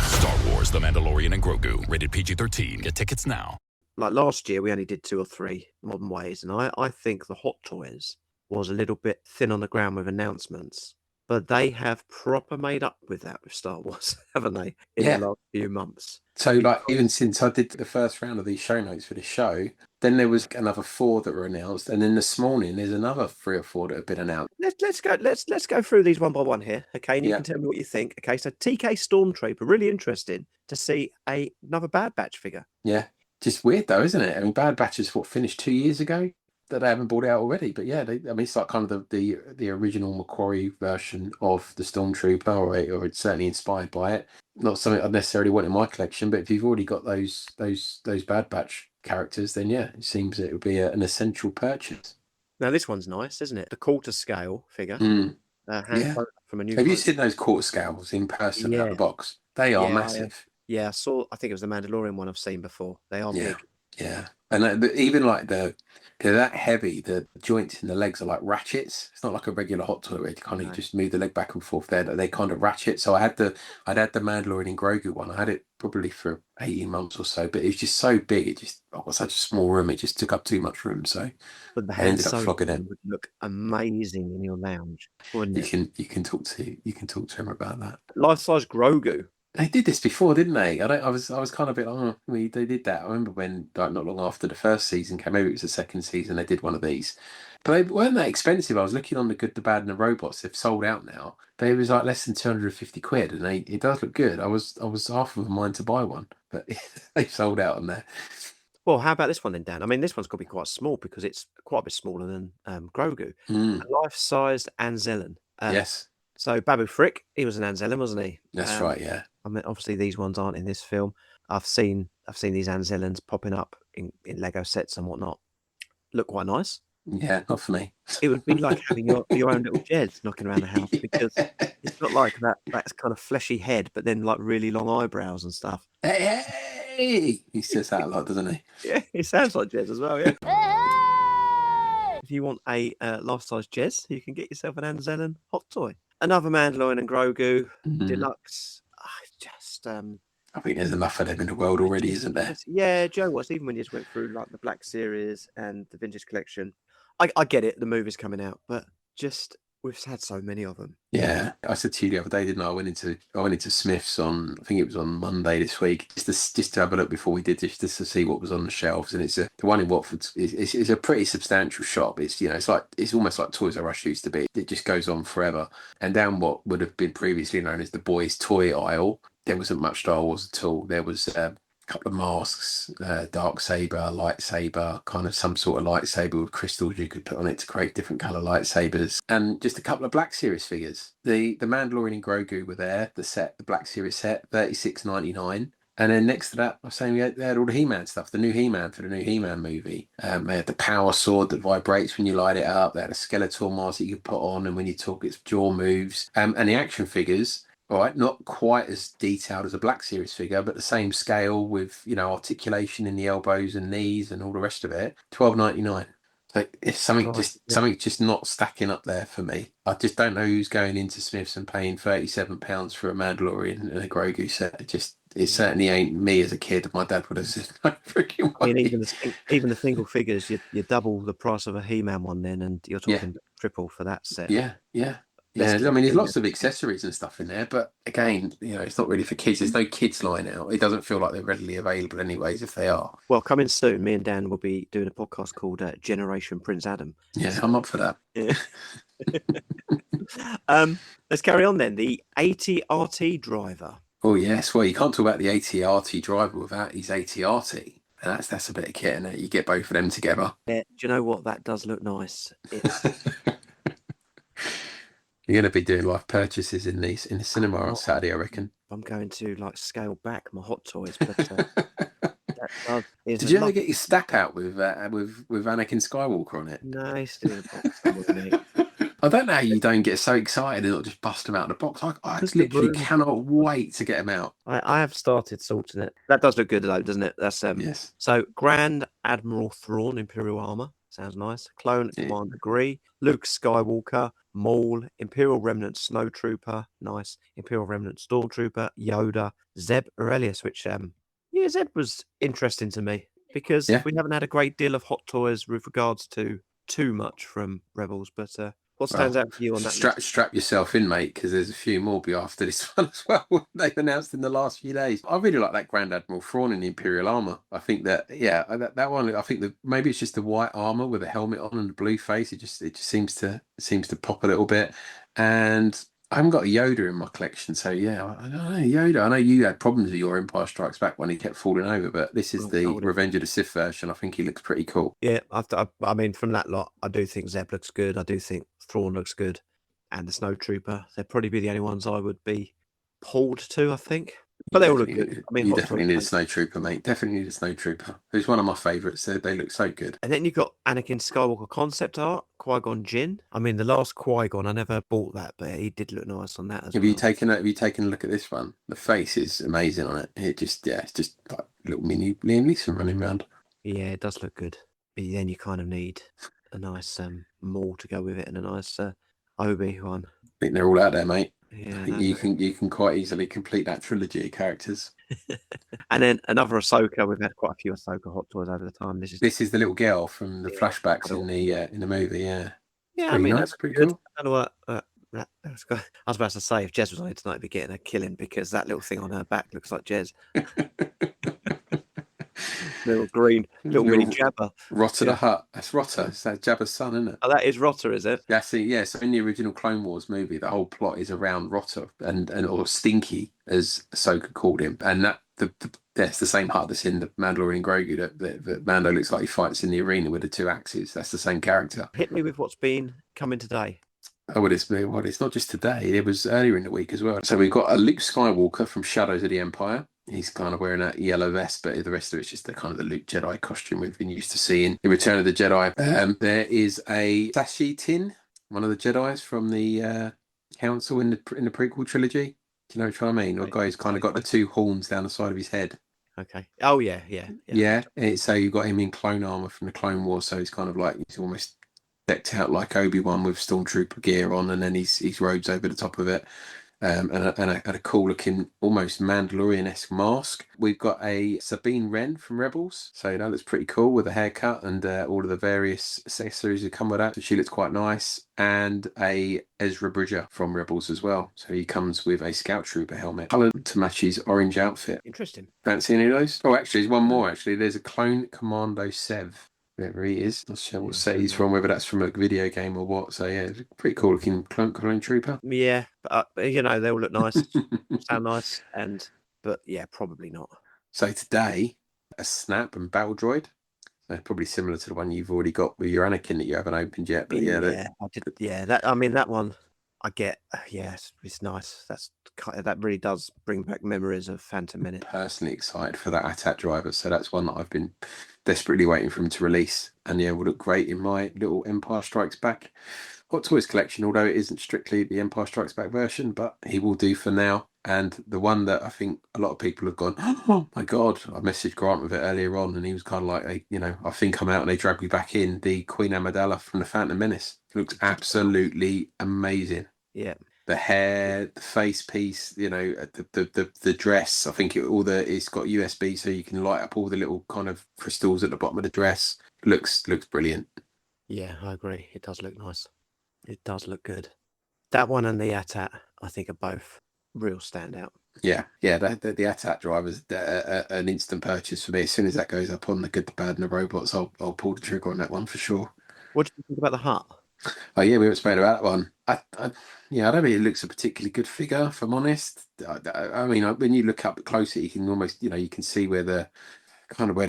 Star Wars, The Mandalorian and Grogu. Rated PG-13. Get tickets now. Like last year, we only did 2 or 3 modern ways, and I think the Hot Toys was a little bit thin on the ground with announcements, but they have proper made up with that with Star Wars, haven't they? In Yeah. the last few months. So, like, even since I did the first round of these show notes for the show, then there was another 4 that were announced, and then this morning there's another 3 or 4 that have been announced. Let's go through these one by one here, okay? And you Yeah. can tell me what you think. Okay, so TK Stormtrooper, really interesting to see another Bad Batch figure. Yeah, just weird though, isn't it? I mean, Bad Batch is what finished 2 years ago that they haven't brought it out already. But yeah, I mean, it's like kind of the original Macquarie version of the Stormtrooper, or it's certainly inspired by it. Not something I'd necessarily want in my collection, but if you've already got those Bad Batch characters, then yeah, it seems it would be an essential purchase. Now this one's nice, isn't it? The quarter scale figure, Yeah. from a new. Have you seen those quarter scales in person out of the box? They are massive. Yeah, I think it was the Mandalorian one I've seen before. They are big. Yeah, and even like they're that heavy. The joints in the legs are like ratchets. It's not like a regular hot toy where you kind of just move the leg back and forth. They kind of ratchet. So I'd had the Mandalorian and Grogu one. I had it probably for 18 months or so, but it was just so big. It just got such a small room. It just took up too much room. So But the I ended up hand flogging it. would look amazing in your lounge, wouldn't it? You can talk to him about that. Life size Grogu. They did this before, didn't they? I was kind of a bit like, they did that. I remember when, like, not long after the first season came, maybe it was the second season, they did one of these. But they weren't that expensive. I was looking on the Good, the Bad, and the Robots. They've sold out now. They was like less than 250 quid, and it does look good. I was half of a mind to buy one, but they've sold out on there. Well, how about this one then, Dan? I mean, this one's got to be quite small because it's quite a bit smaller than Grogu. A life-sized Anzellan. Yes. So Babu Frick, he was an Anzellan, wasn't he? That's right, yeah. I mean, obviously these ones aren't in this film. I've seen these Anzellans popping up in Lego sets and whatnot. Look quite nice. Yeah, not for me. It would be like having your own little Jez knocking around the house because it's not like that's kind of fleshy head, but then like really long eyebrows and stuff. Hey! He says that a lot, doesn't he? Yeah, it sounds like Jez as well, yeah. If you want a life-size Jez, you can get yourself an Anzellan hot toy. Another Mandalorian and Grogu Deluxe. I think there's enough of them in the world already, isn't there? Yeah, Joe was. Even when you just went through like the Black Series and the Vintage Collection, I get it. The movie's coming out, but just we've had so many of them. Yeah, I said to you the other day, didn't I? I went into Smith's on, I think it was on Monday this week, just to have a look before we did this, just to see what was on the shelves. And it's the one in Watford. It's a pretty substantial shop. It's it's almost like Toys R Us used to be. It just goes on forever. And down what would have been previously known as the boys' toy aisle, there wasn't much Star Wars at all. There was couple of masks, dark saber, lightsaber, kind of some sort of lightsaber with crystals you could put on it to create different color lightsabers, and just a couple of Black Series figures. The Mandalorian and Grogu were there, the Black Series set, $36.99. And then next to that, I was saying they had all the He-Man stuff, the new He-Man for the new He-Man movie. They had the power sword that vibrates when you light it up. They had a Skeletor mask that you could put on, and when you talk, its jaw moves. And the action figures. All right, not quite as detailed as a Black Series figure, but the same scale with, articulation in the elbows and knees and all the rest of it. $12.99. So it's something just not stacking up there for me. I just don't know who's going into Smith's and paying £37 for a Mandalorian and a Grogu set. It certainly ain't me as a kid. My dad would have said, no freaking way. I mean, even the single figures, you double the price of a He-Man one then, and you're talking triple for that set. Yeah. Yeah, I mean, there's lots of accessories and stuff in there, but again, it's not really for kids. There's no kids line out. It doesn't feel like they're readily available anyways, if they are. Well, coming soon, me and Dan will be doing a podcast called Generation Prince Adam. Yeah, I'm up for that. Yeah. Let's carry on then. The AT-RT driver. Oh, yes. Well, you can't talk about the AT-RT driver without his AT-RT. And that's a bit of kit, isn't it? You get both of them together. Yeah, do you know what? That does look nice. You're going to be doing live purchases in the cinema on Saturday, I reckon. I'm going to scale back my hot toys, but did you ever get your stack out with Anakin Skywalker on it? No, it's still in the box. Mate. I don't know how you don't get so excited and not just bust them out of the box. I literally cannot wait to get them out. I have started sorting it. That does look good though, doesn't it? That's yes. So Grand Admiral Thrawn Imperial Armor. Sounds nice. Clone Yeah. Commander Gree, Luke Skywalker, Maul, Imperial Remnant Snowtrooper, nice. Imperial Remnant Stormtrooper, Yoda, Zeb Aurelius, which Zeb was interesting to me because Yeah. we haven't had a great deal of hot toys with regards to too much from Rebels. But what stands out for you on that list? Strap yourself in, mate, because there's a few more be after this one as well. They've announced in the last few days. I really like that Grand Admiral Thrawn in the Imperial armor. I think that that one. I think that maybe it's just the white armor with a helmet on and the blue face. It just seems to pop a little bit. And I haven't got a Yoda in my collection, so yeah, I don't know, Yoda. I know you had problems with your Empire Strikes Back when he kept falling over, but this is the Revenge of the Sith version. I think he looks pretty cool. Yeah, I mean, from that lot, I do think Zeb looks good. I do think Thrawn looks good, and the Snowtrooper. They'd probably be the only ones I would be pulled to, I think. But they all look good. I mean, you definitely need a Snowtrooper, mate. Definitely need a Snowtrooper. Who's one of my favourites. They look so good. And then you've got Anakin Skywalker concept art, Qui-Gon Jinn. I mean, the last Qui-Gon, I never bought that, but he did look nice on that as well. Have you taken a look at this one? The face is amazing on it. It's just like little mini Liam Neeson running around. Yeah, it does look good. But then you kind of need a nice Maul to go with it and a nice Obi-Wan. I think they're all out there, mate. Yeah, I think you can quite easily complete that trilogy of characters. And then another Ahsoka. We've had quite a few Ahsoka hot toys over the time. This is the little girl from the flashbacks in the movie. Yeah, yeah. Pretty I mean, nice, that's pretty good. cool. I don't know what. I was about to say, if Jez was on it tonight, he'd be getting a killing because that little thing on her back looks like Jez. Little green, little mini Jabba. Rotter the Hutt. That's Rotter. It's that Jabba's son, isn't it? Oh, that is Rotter, is it? That's it. Yeah. So in the original Clone Wars movie, the whole plot is around Rotter and or Stinky, as Ahsoka called him, and that's the same Hutt that's in the Mandalorian and Grogu that Mando looks like he fights in the arena with the two axes. That's the same character. Hit me with what's been coming today. Oh, it's not just today. It was earlier in the week as well. So we've got a Luke Skywalker from Shadows of the Empire. He's kind of wearing a yellow vest, but the rest of it's just the kind of the Luke Jedi costume we've been used to seeing in Return of the Jedi. There is a Sashi Tin, one of the Jedis from the Council in the prequel trilogy. Do you know what I mean? Or guy who's kind of got the two horns down the side of his head. Okay. Oh yeah. So you've got him in clone armor from the Clone Wars. So he's kind of like he's almost decked out like Obi-Wan with Stormtrooper gear on, and then his robes over the top of it. And a cool looking, almost Mandalorian-esque mask. We've got a Sabine Wren from Rebels, so that looks pretty cool with a haircut and all of the various accessories that come with that. So she looks quite nice. And a Ezra Bridger from Rebels as well. So he comes with a Scout Trooper helmet, coloured to match his orange outfit. Interesting. Fancy any of those? Oh, actually, there's one more. Actually, there's a Clone Commando Sev. Wherever he is, not sure what set he's from, whether that's from a video game or what. So yeah, it's a pretty cool looking clone trooper. Yeah, but they all look nice, sound nice, but yeah, probably not. So today, a Snap and Battle Droid. So probably similar to the one you've already got with your Anakin that you haven't opened yet. But that one I get. Yeah, it's nice. That really does bring back memories of Phantom Menace. Personally excited for that AT-AT driver. So that's one that I've been desperately waiting for him to release, and yeah, will look great in my little Empire Strikes Back Hot Toys collection, although it isn't strictly the Empire Strikes Back version, but he will do for now. And the one that I think a lot of people have gone, oh my God, I messaged Grant with it earlier on, and he was kind of like, I think I'm out, and they dragged me back in. The Queen Amidala from the Phantom Menace looks absolutely amazing. Yeah. The hair, the face piece, the dress. I think it's got USB, so you can light up all the little kind of crystals at the bottom of the dress. Looks brilliant. Yeah, I agree. It does look nice. It does look good. That one and the AT-AT, I think, are both real standout. Yeah. The AT-AT driver's an instant purchase for me. As soon as that goes up on the Good, the Bad, and the Robots, I'll pull the trigger on that one for sure. What do you think about the Hutt? Oh yeah, we haven't spoken about that one. I don't think it looks a particularly good figure, if I'm honest. I mean, when you look up closer, you can almost, you can see where the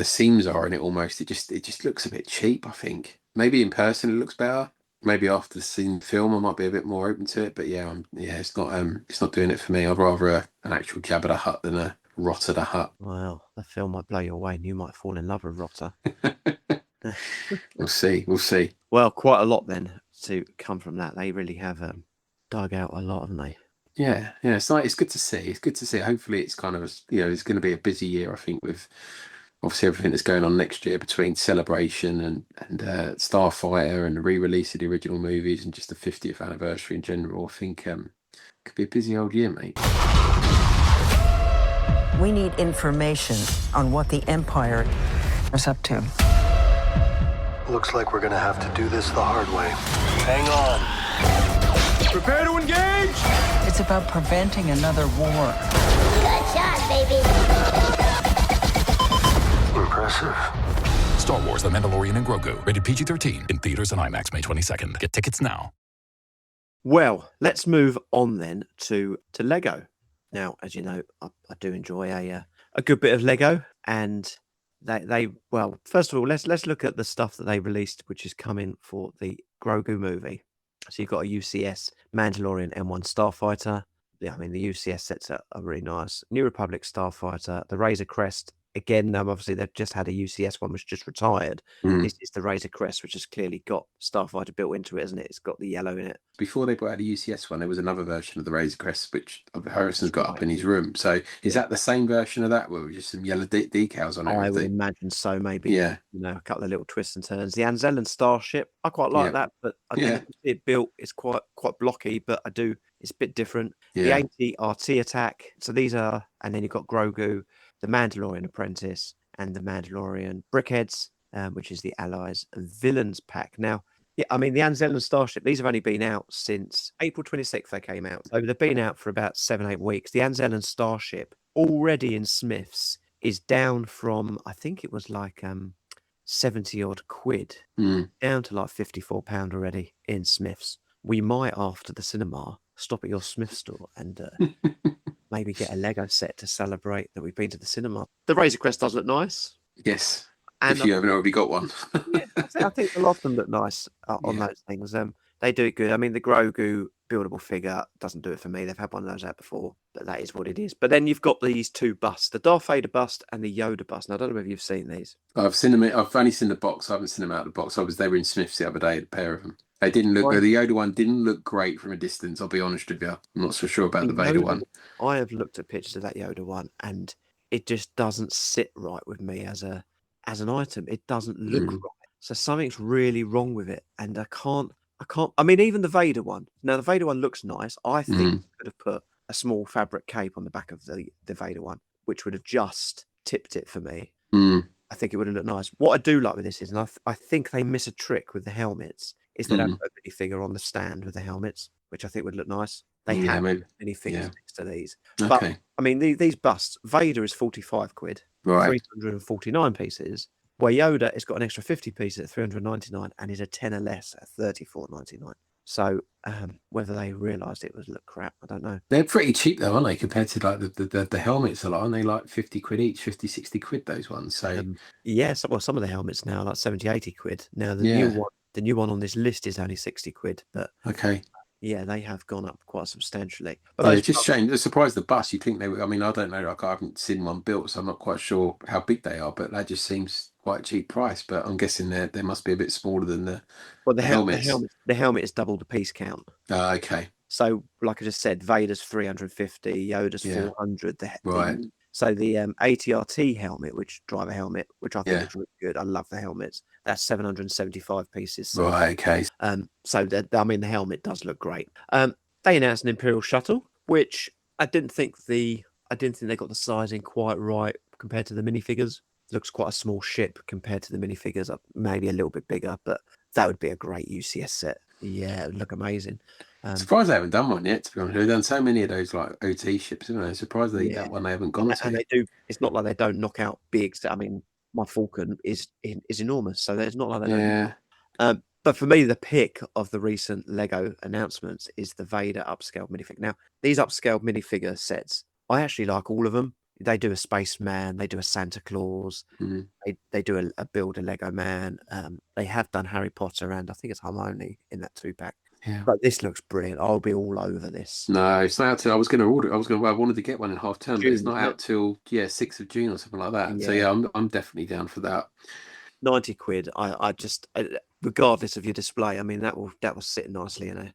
seams are in it. Almost, it just looks a bit cheap. I think maybe in person it looks better. Maybe after seeing film, I might be a bit more open to it. But it's not doing it for me. I'd rather an actual Jabba the Hutt than a Rotter the Hutt. Well, the film might blow you away, and you might fall in love with Rotter. We'll see. Well, quite a lot then to come from that. They really have dug out a lot, haven't they? Yeah. It's good to see. Hopefully, it's kind of it's going to be a busy year. I think with obviously everything that's going on next year between Celebration and Starfighter and the re-release of the original movies and just the 50th anniversary in general, I think could be a busy old year, mate. We need information on what the Empire is up to. Looks like we're gonna have to do this the hard way. Hang on. Prepare to engage! It's about preventing another war. Good shot, baby. Impressive. Star Wars: The Mandalorian and Grogu. Rated PG-13 in theaters and IMAX May 22nd. Get tickets now. Well, let's move on then to Lego. Now, as you know, I do enjoy a good bit of Lego, and they well, first of all, let's look at the stuff that they released, which is coming for the Grogu movie. So you've got a UCS Mandalorian M1 Starfighter. Yeah, I mean the UCS sets are really nice. New Republic Starfighter, the Razor Crest. Again, obviously they've just had a UCS one which just retired. This is the Razor Crest, which has clearly got Starfighter built into it, isn't it? It's got the yellow in it. Before they brought out the UCS one, there was another version of the Razor Crest which Harrison's got up in his room. So is that the same version of that, with just some yellow decals on everything? I would imagine so. Maybe, yeah, a couple of little twists and turns. The Anzellan Starship, I quite like that, but I don't see it built. It's quite blocky, but it's a bit different. The 80 RT attack. So these are, and then you've got Grogu, the Mandalorian Apprentice, and the Mandalorian Brickheads, which is the Allies and Villains pack. Now, yeah, I mean, the Anzellan Starship, these have only been out since April 26th they came out. So they've been out for about 7-8 weeks. The Anzellan Starship, already in Smiths, is down from, I think it was like 70 odd quid, down to like £54 already in Smiths. We might, after the cinema, stop at your Smith store and maybe get a Lego set to celebrate that we've been to the cinema. The Razor Crest does look nice. Yes. And if you haven't already got one. I think a lot of them look nice on those things. They do it good. I mean, the Grogu buildable figure doesn't do it for me. They've had one of those out before, but that is what it is. But then you've got these two busts, the Darth Vader bust and the Yoda bust. Now, I don't know whether you've seen these. I've seen them. I've only seen the box. I haven't seen them out of the box. They were in Smith's the other day, a pair of them. They didn't look. The Yoda one didn't look great from a distance. I'll be honest with you. I'm not so sure about the Vader one. I have looked at pictures of that Yoda one, and it just doesn't sit right with me as an item. It doesn't look right. So something's really wrong with it, and I can't. I mean, even the Vader one. Now the Vader one looks nice. I think you could have put a small fabric cape on the back of the Vader one, which would have just tipped it for me. I think it would have looked nice. What I do like with this is, and I think they miss a trick with the helmets, is they don't put a minifigure on the stand with the helmets, which I think would look nice. They have minifigures next to these. Okay. But, I mean, these busts, Vader is 45 quid, right. 349 pieces, where Yoda has got an extra 50 pieces at 399 and is a tenner less at 34.99. So whether they realised it was look crap, I don't know. They're pretty cheap though, aren't they, compared to like the helmets a lot, aren't they? Like 50 quid each, 50, 60 quid, those ones. So some of the helmets now are like 70, 80 quid. Now the new one on this list is only 60 quid, but yeah, they have gone up quite substantially. But it's just shame. They're surprised the bus. You think they were, I mean, I don't know, like I haven't seen one built, so I'm not quite sure how big they are, but that just seems quite a cheap price. But I'm guessing they must be a bit smaller than the helmets. The helmet is double the piece count. Okay. So, like I just said, Vader's 350, Yoda's 400. So the ATRT helmet, which driver helmet, which I think is really good. I love the helmets. That's 775 pieces. So, right. Okay. So the helmet does look great. They announced an Imperial shuttle, which I didn't think they got the sizing quite right compared to the minifigures. Looks quite a small ship compared to the minifigures, maybe a little bit bigger, but that would be a great UCS set. Yeah, it would look amazing. Surprised they haven't done one yet, to be honest. They've done so many of those like OT ships, haven't they? Surprised that one they haven't gone to. And they do. It's not like they don't knock out big. I mean, my Falcon is enormous, so it's not like they don't. But for me, the pick of the recent Lego announcements is the Vader upscaled minifigure. Now, these upscaled minifigure sets, I actually like all of them. They do a spaceman, they do a Santa Claus, they do a build a Lego man. They have done Harry Potter and I think it's Hermione in that 2-pack. Yeah. But this looks brilliant. I'll be all over this. No, it's not out till I was going to order. I wanted to get one in half term, but it's not out till 6th of June or something like that. So I'm definitely down for that. 90 quid. I just, regardless of your display, I mean that will sit nicely in a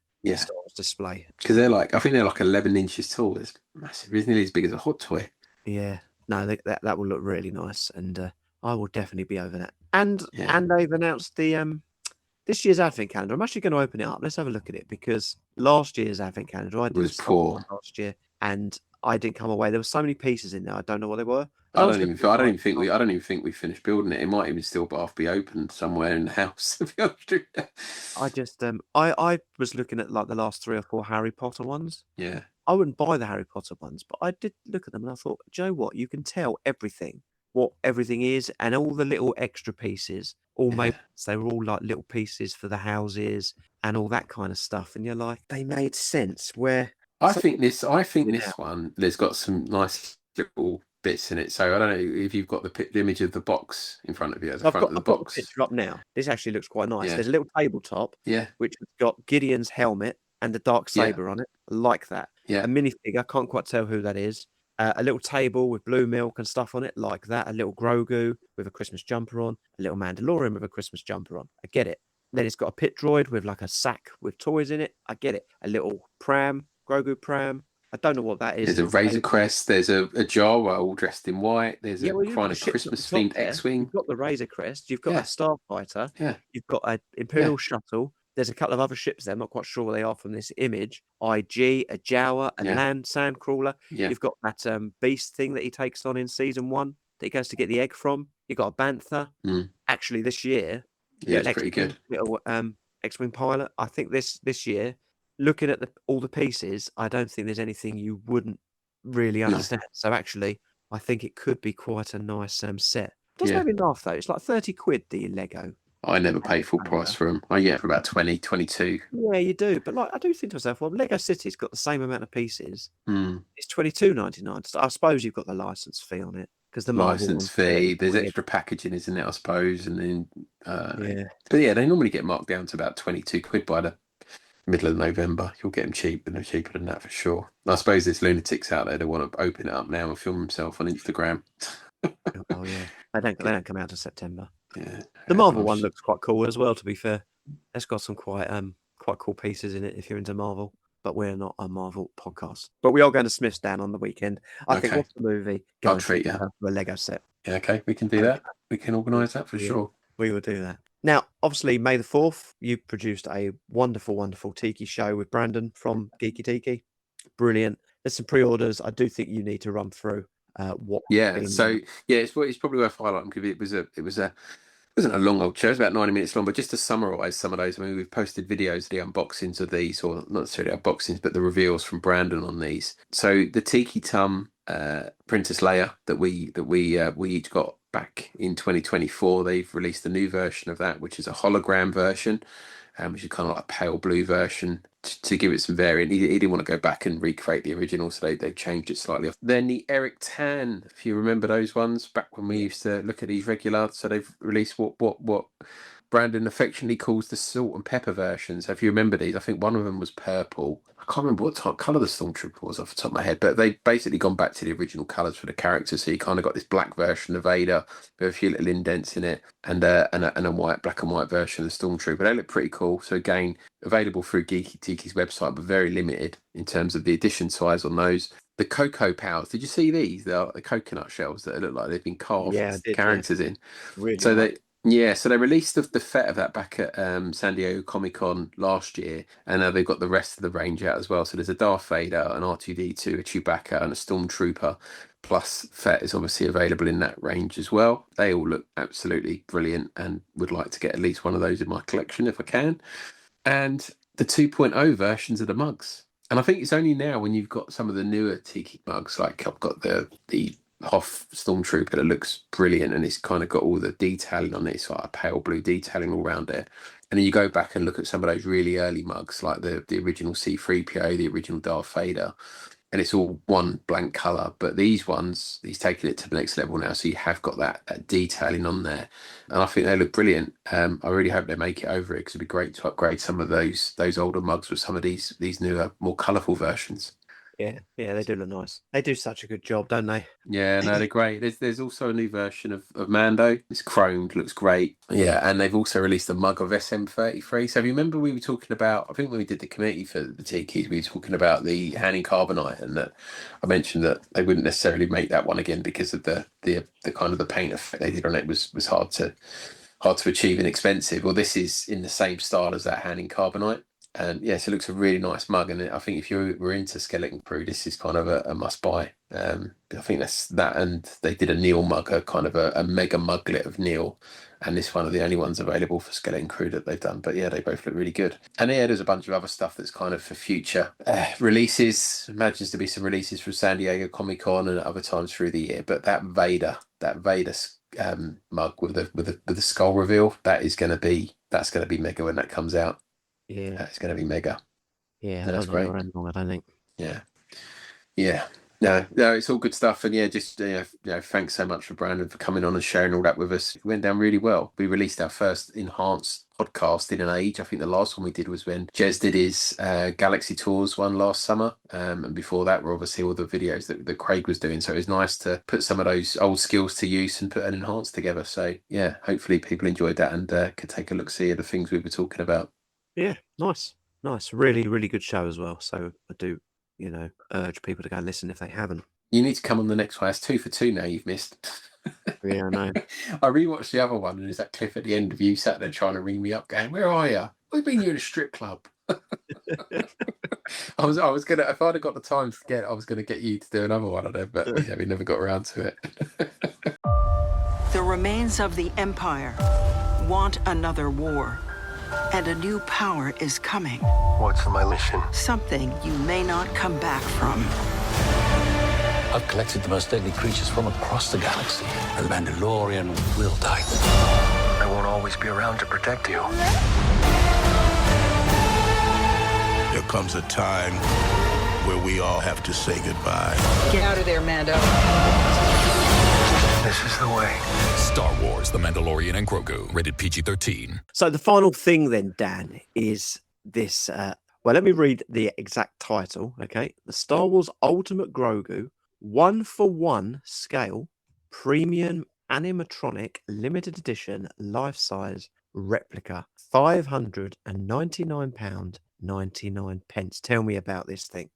display. Because I think they're like 11 inches tall. It's massive. It's nearly as big as a hot toy. Yeah, no, that will look really nice, and I will definitely be over that. And Yeah. they've announced the this year's advent calendar. I'm actually going to open it up. Let's have a look at it, because last year's advent calendar I did was poor last year, and I didn't come away. There were so many pieces in there. I don't know what they were. I don't even think we finished building it. It might even still be open somewhere in the house. To be honest with you. I just I was looking at like the last 3 or 4 Harry Potter ones. Yeah. I wouldn't buy the Harry Potter ones, but I did look at them and I thought, do you know what? You can tell what everything is, and all the little extra pieces, all made. They were all like little pieces for the houses and all that kind of stuff. And you're like, they made sense. Where I think this one, there's got some nice little bits in it. So I don't know if you've got the image of the box in front of you. I've got the picture up now. This actually looks quite nice. Yeah. There's a little tabletop, which has got Gideon's helmet and the dark saber on it. I like that. Yeah. A minifigure, I can't quite tell who that is. A little table with blue milk and stuff on it, like that. A little Grogu with a Christmas jumper on. A little Mandalorian with a Christmas jumper on. I get it. Then it's got a pit droid with like a sack with toys in it. I get it. A little pram, Grogu pram. I don't know what that is. There's a Razor Crest. There's a Jawa all dressed in white. There's a kind of ships Christmas themed X-wing. You've got the Razor Crest. You've got a Starfighter. Yeah. You've got an Imperial shuttle. There's a couple of other ships there. I'm not quite sure where they are from this image. IG, a Jawa, a land sandcrawler. Yeah. You've got that beast thing that he takes on in season 1 that he goes to get the egg from. You've got a Bantha. Actually, this year, it's pretty good. Little X-wing pilot. I think this year, looking at all the pieces, I don't think there's anything you wouldn't really understand. So actually, I think it could be quite a nice set. Does make me laugh though. It's like 30 quid, the Lego. I never pay full price for them. I get it for about 20, 22. Yeah, you do. But like, I do think to myself, well, Lego City's got the same amount of pieces. Mm. It's $22.99. So I suppose you've got the license fee on it, because the license fee. There's extra packaging, isn't it? I suppose, and then But yeah, they normally get marked down to about 22 quid by the middle of November. You'll get them cheap, and they're cheaper than that for sure. I suppose there's lunatics out there that want to open it up now and film themselves on Instagram. Oh yeah, they don't come out to September. Yeah, the Marvel one looks quite cool as well. To be fair, it's got some quite cool pieces in it if you're into Marvel. But we're not a Marvel podcast. But we are going to Smith's Dan on the weekend. I think what's the movie? I'll treat you to a Lego set. Yeah, okay, we can do that. We can organise that for sure. We will do that. Now, obviously, May the 4th, you produced a wonderful, wonderful Tiki show with Brandon from Geeki Tiki. Brilliant. There's some pre-orders. I do think you need to run through what. It's probably worth highlighting, because it wasn't a long old show. It was about 90 minutes long, but just to summarise some of those, I mean, we've posted videos of the unboxings of these, or not necessarily unboxings, but the reveals from Brandon on these. So the Tiki Tum Princess Leia that we each got back in 2024, they've released a new version of that, which is a hologram version, which is kind of like a pale blue version to give it some variant. He didn't want to go back and recreate the original, so they've changed it slightly. Then the Eric Tan, if you remember those ones back when we used to look at these regular, so they've released what Brandon affectionately calls the salt and pepper versions. So if you remember these, I think one of them was purple. I can't remember what colour the Stormtrooper was off the top of my head, but they've basically gone back to the original colours for the characters. So you kind of got this black version of Vader with a few little indents in it, and a black and white version of the Stormtrooper. They look pretty cool. So again, available through Geeki Tiki's website, but very limited in terms of the edition size on those. The Cocoa Pals, did you see these? They're the coconut shells that look like they've been carved characters in. Really so they released the FET of that back at San Diego Comic-Con last year, and now they've got the rest of the range out as well. So there's a Darth Vader, an R2-D2, a Chewbacca, and a Stormtrooper, plus FET is obviously available in that range as well. They all look absolutely brilliant, and would like to get at least one of those in my collection if I can. And the 2.0 versions of the mugs. And I think it's only now when you've got some of the newer Tiki mugs, like I've got the Hoth Stormtrooper that looks brilliant, and it's kind of got all the detailing on it. It's like a pale blue detailing all around it. And then you go back and look at some of those really early mugs, like the original C-3PO, the original Darth Vader, and it's all one blank colour. But these ones, he's taken it to the next level now, so you have got that detailing on there, and I think they look brilliant. I really hope they make it over it, because it'd be great to upgrade some of those older mugs with some of these newer, more colourful versions. Yeah, they do look nice. They do such a good job, don't they? Yeah, no, they're great. There's also a new version of Mando. It's chromed, looks great. Yeah, and they've also released a mug of SM33. So if you remember, we were talking about, I think when we did the committee for the Tikis, we were talking about the Hanning Carbonite, and that I mentioned that they wouldn't necessarily make that one again because of the kind of the paint effect they did on it was hard to achieve and expensive. Well, this is in the same style as that Hanning Carbonite. And yes, it looks a really nice mug, and I think if you were into Skeleton Crew, this is kind of a must buy. I think that's that, and they did a Neil mug, a kind of a mega muglet of Neil, and this one of the only ones available for Skeleton Crew that they've done. But yeah, they both look really good. And yeah, there's a bunch of other stuff that's kind of for future releases. Imagines to be some releases from San Diego Comic-Con and other times through the year. But that Vader mug with the skull reveal, that's going to be mega when that comes out. Yeah, it's going to be mega. Yeah, that's great. I don't think. Yeah. No, it's all good stuff. And yeah, just thanks so much for Brandon for coming on and sharing all that with us. It went down really well. We released our first enhanced podcast in an age. I think the last one we did was when Jez did his Galaxy Tours one last summer. And before that were obviously all the videos that Craig was doing. So it was nice to put some of those old skills to use and put an enhanced together. So yeah, hopefully people enjoyed that and could take a look, see at the things we were talking about. Yeah, nice. Really, really good show as well. So I do, urge people to go and listen if they haven't. You need to come on the next one. It's 2 for 2 now you've missed. Yeah, I know. I rewatched the other one, and there's that clip at the end of you sat there trying to ring me up, going, "Where are you? What do you mean you're in a strip club?" I was gonna, if I'd have got the time to get, I was gonna get you to do another one of them, but yeah, we never got around to it. The remains of the Empire want another war. And a new power is coming. What's my mission? Something you may not come back from. I've collected the most deadly creatures from across the galaxy, and the Mandalorian will die. I won't always be around to protect you. There comes a time where we all have to say goodbye. Get out of there, Mando. This is the way. Star Wars, The Mandalorian and Grogu, rated PG-13. So the final thing then, Dan, is this. Well, let me read the exact title, okay? The Star Wars Ultimate Grogu 1-for-1 scale premium animatronic limited edition life-size replica, £599.99. Tell me about this thing.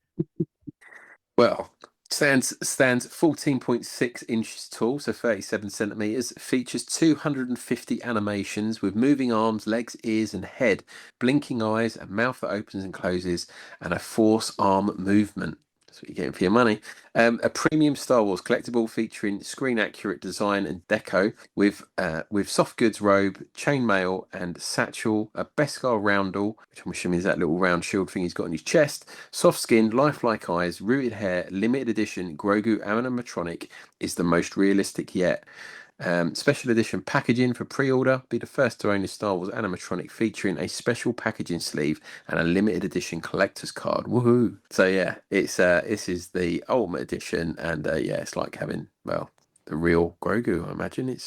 Well, stands 14.6 inches tall, so 37 centimeters. Features 250 animations with moving arms, legs, ears, and head, blinking eyes, a mouth that opens and closes, and a force arm movement. That's what you're getting for your money. A premium Star Wars collectible featuring screen accurate design and deco with soft goods robe, chainmail and satchel, a Beskar roundel, which I'm assuming is that little round shield thing he's got on his chest, soft skin, lifelike eyes, rooted hair, limited edition Grogu animatronic is the most realistic yet. Special edition packaging for pre-order. Be the first to own a Star Wars animatronic featuring a special packaging sleeve and a limited edition collector's card. Woohoo! So yeah, it's this is the ultimate edition, and yeah, it's like having the real Grogu. I imagine it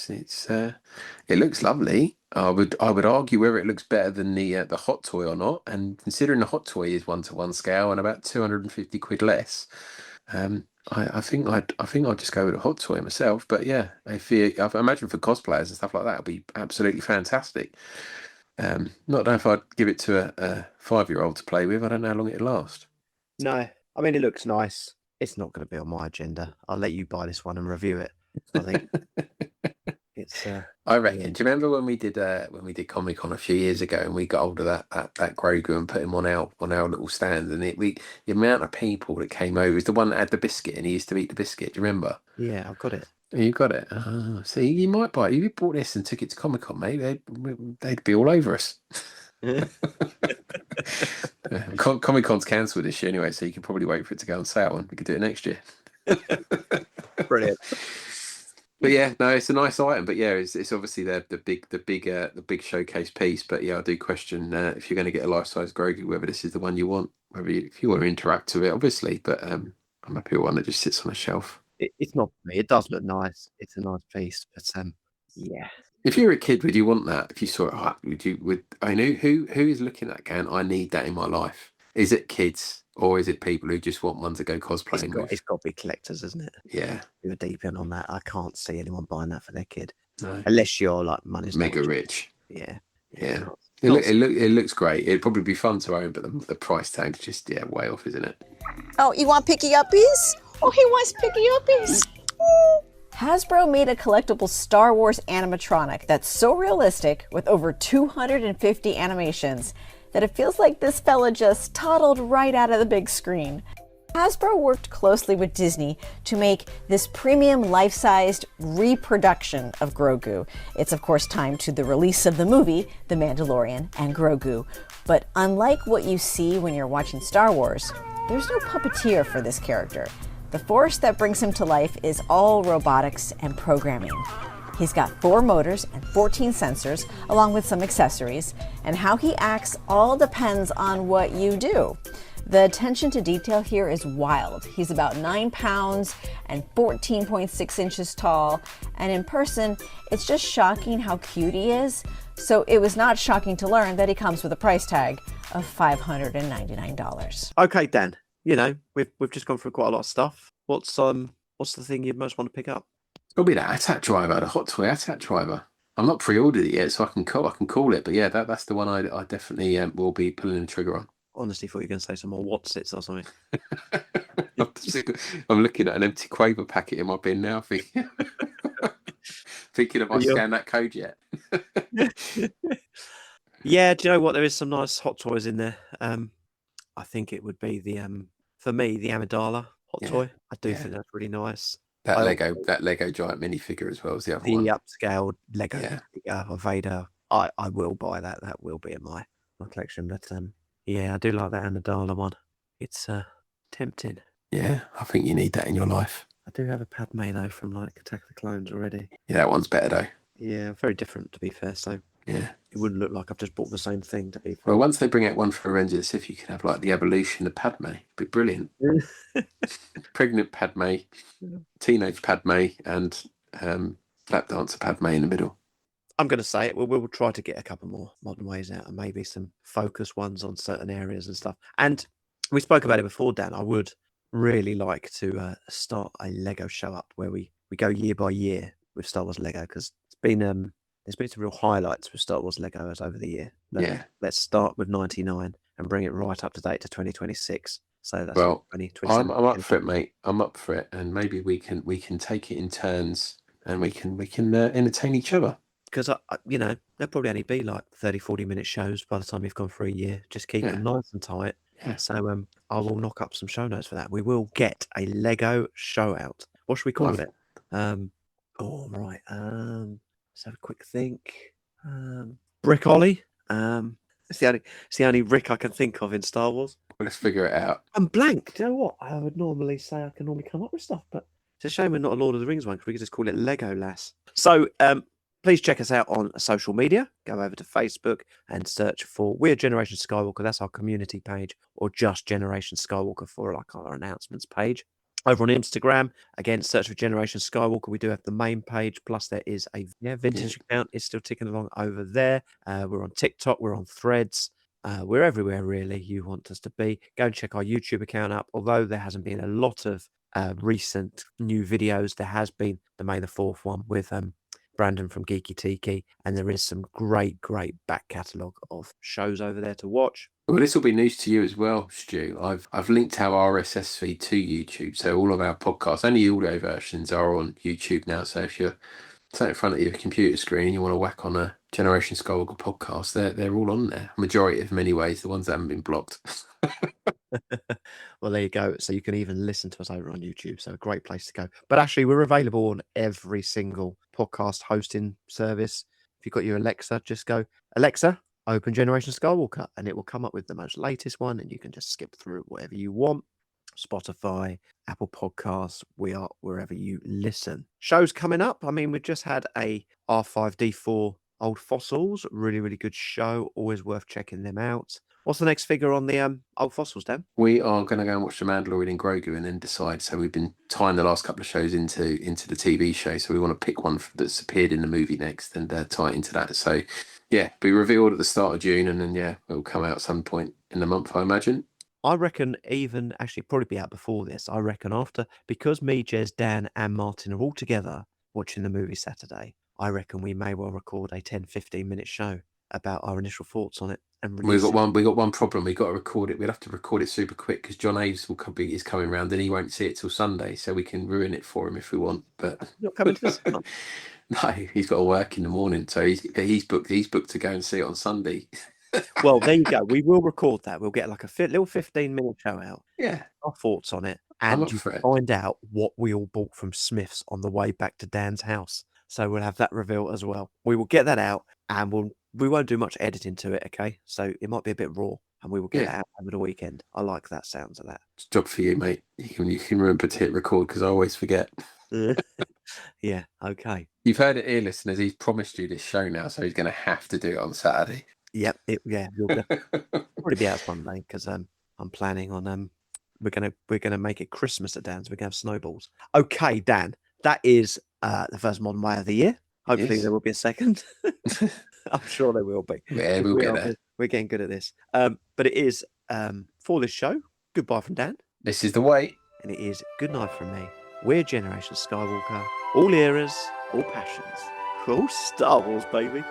looks lovely. I would argue whether it looks better than the hot toy or not. And considering the hot toy is 1-to-1 scale and about 250 quid less. I think I'd just go with a hot toy myself, but yeah, I imagine for cosplayers and stuff like that, it'll be absolutely fantastic. Not know if I'd give it to a 5-year-old to play with. I don't know how long it'll last. No, I mean it looks nice. It's not going to be on my agenda. I'll let you buy this one and review it. I think it's. I reckon. Yeah. Do you remember when we did Comic-Con a few years ago and we got hold of that Grogu and put him on our little stand, and the amount of people that came over, is the one that had the biscuit and he used to eat the biscuit. Do you remember? Yeah, I've got it. You got it. See, you might buy it. If you bought this and took it to Comic-Con, mate, they'd be all over us. Comic-Con's cancelled this year anyway, so you can probably wait for it to go on sale and we could do it next year. Brilliant. But yeah, no, it's a nice item. But yeah, it's obviously the big showcase piece. But yeah, I do question if you're going to get a life-size Grogu, whether this is the one you want. If you want to interact with it, obviously. But I'm happy with one that just sits on a shelf. It's not for me. It does look nice. It's a nice piece, but yeah. If you're a kid, would you want that? If you saw it, who is looking at that going, I need that in my life? Is it kids? Or is it people who just want one to go cosplaying with? It's got to be collectors, isn't it? Yeah. You're deep in on that. I can't see anyone buying that for their kid. No. Unless you're like money's mega rich. Yeah. Yeah. It looks great. It'd probably be fun to own, but the price tag's just way off, isn't it? Oh, you want picky uppies? Oh, he wants picky uppies. Hasbro made a collectible Star Wars animatronic that's so realistic with over 250 animations that it feels like this fella just toddled right out of the big screen. Hasbro worked closely with Disney to make this premium life-sized reproduction of Grogu. It's of course timed to the release of the movie, The Mandalorian and Grogu. But unlike what you see when you're watching Star Wars, there's no puppeteer for this character. The force that brings him to life is all robotics and programming. He's got 4 motors and 14 sensors, along with some accessories, and how he acts all depends on what you do. The attention to detail here is wild. He's about 9 pounds and 14.6 inches tall, and in person, it's just shocking how cute he is. So it was not shocking to learn that he comes with a price tag of $599. Okay, Dan. You know, we've just gone through quite a lot of stuff. What's the thing you'd most want to pick up? It's got to be that ATAT driver, the Hot Toy ATAT driver. I'm not pre-ordered it yet, so I can call it. But yeah, that's the one I definitely will be pulling the trigger on. Honestly, thought you were going to say some more Watsits or something. I'm looking at an empty Quaver packet in my bin now, thinking have I scanned that code yet? Yeah, do you know what? There is some nice Hot Toys in there. I think it would be for me, the Amidala Hot Toy. I do think that's really nice. That Lego giant minifigure as well as the other one. The upscaled Lego of Vader. I will buy that. That will be in my collection. But yeah, I do like that Amidala one. It's tempting. Yeah, I think you need that in your life. I do have a Padme though from like Attack of the Clones already. Yeah, that one's better though. Yeah, very different to be fair. So yeah, it wouldn't look like I've just bought the same thing to be fair. Well, once they bring out one for Revenge of the Sith, you can have like the evolution of Padme. It'd be brilliant. Pregnant Padme, teenage Padme, and lap dancer Padme in the middle. I'm going to say it. We'll try to get a couple more modern ways out and maybe some focus ones on certain areas and stuff. And we spoke about it before, Dan. I would really like to start a Lego show up where we go year by year with Star Wars Lego, because it's been there's been some real highlights with Star Wars Legos over the year. Let's start with 99 and bring it right up to date to 2026. So that's I'm up for it, mate. I'm up for it, and maybe we can take it in turns and we can entertain each other. Because there'll probably only be like 30-40 minute shows by the time you've gone through a year. Just keep them nice and tight. Yeah. So I will knock up some show notes for that. We will get a Lego show out. What should we call it? Right. Let's have a quick think. Brick Ollie. It's the only Rick I can think of in Star Wars. Well, let's figure it out. I'm blank. Do you know what? I would normally say I can normally come up with stuff, but it's a shame we're not a Lord of the Rings one, because we could just call it Lego Lass. So please check us out on social media. Go over to Facebook and search for We're Generation Skywalker. That's our community page, or just Generation Skywalker for like our announcements page. Over on Instagram, again, search for Generation Skywalker. We do have the main page, plus there is a vintage account. It's still ticking along over there. We're on TikTok. We're on Threads. We're everywhere, really, you want us to be. Go and check our YouTube account up. Although there hasn't been a lot of recent new videos, there has been the May the 4th one with Brandon from Geeki Tiki, and there is some great back catalogue of shows over there to watch. Well, this will be news to you as well, Stu. I've linked our RSS feed to YouTube, so all of our podcasts, only audio versions, are on YouTube now. So if you're sat in front of your computer screen and you want to whack on a Generation Skywalker podcast, they're all on there. Majority of them, anyways. The ones that haven't been blocked. Well, there you go. So you can even listen to us over on YouTube. So a great place to go. But actually, we're available on every single podcast hosting service. If you've got your Alexa, just go, Alexa, open Generation Skywalker, and it will come up with the most latest one, and you can just skip through whatever you want. Spotify, Apple Podcasts, we are wherever you listen. Shows coming up. I mean, we've just had a R5D4 Old Fossils. Really good show. Always worth checking them out. What's the next figure on the Old Fossils, Dan? We are going to go and watch The Mandalorian and Grogu and then decide. So we've been tying the last couple of shows into the TV show. So we want to pick one that's appeared in the movie next and tie it into that. So yeah, be revealed at the start of June, and then it'll come out at some point in the month, I imagine. I reckon even actually probably be out before this. I reckon after, because me, Jez, Dan, and Martin are all together watching the movie Saturday, I reckon we may well record a 10-15 minute show about our initial thoughts on it and release We got one problem. We got to record it. We'd have to record it super quick because John Aves is coming round and he won't see it till Sunday, so we can ruin it for him if we want. But not coming to this. No, he's got to work in the morning, so he's booked to go and see it on Sunday. Well, there you go. We will record that. We'll get like a little 15-minute show out. Yeah, our thoughts on it, I'm and up you for it. find out what we all bought from Smith's on the way back to Dan's house. So we'll have that reveal as well. We will get that out, and we won't do much editing to it. Okay, so it might be a bit raw, and we will get it out over the weekend. I like that sounds of that. It's a job for you, mate. You can remember to hit record because I always forget. Yeah, okay. You've heard it here, listeners. He's promised you this show now, so he's going to have to do it on Saturday. Yep. We'll probably be out Sunday because I'm planning on we're gonna make it Christmas at Dan's. We're gonna have snowballs. Okay, Dan, that is the first modern way of the year. Hopefully there will be a second. I'm sure there will be. Yeah, we'll get there. We're getting good at this. But it is for this show. Goodbye from Dan. This is the way, and it is good night from me. We're Generation Skywalker. All eras, all passions, all Star Wars, baby.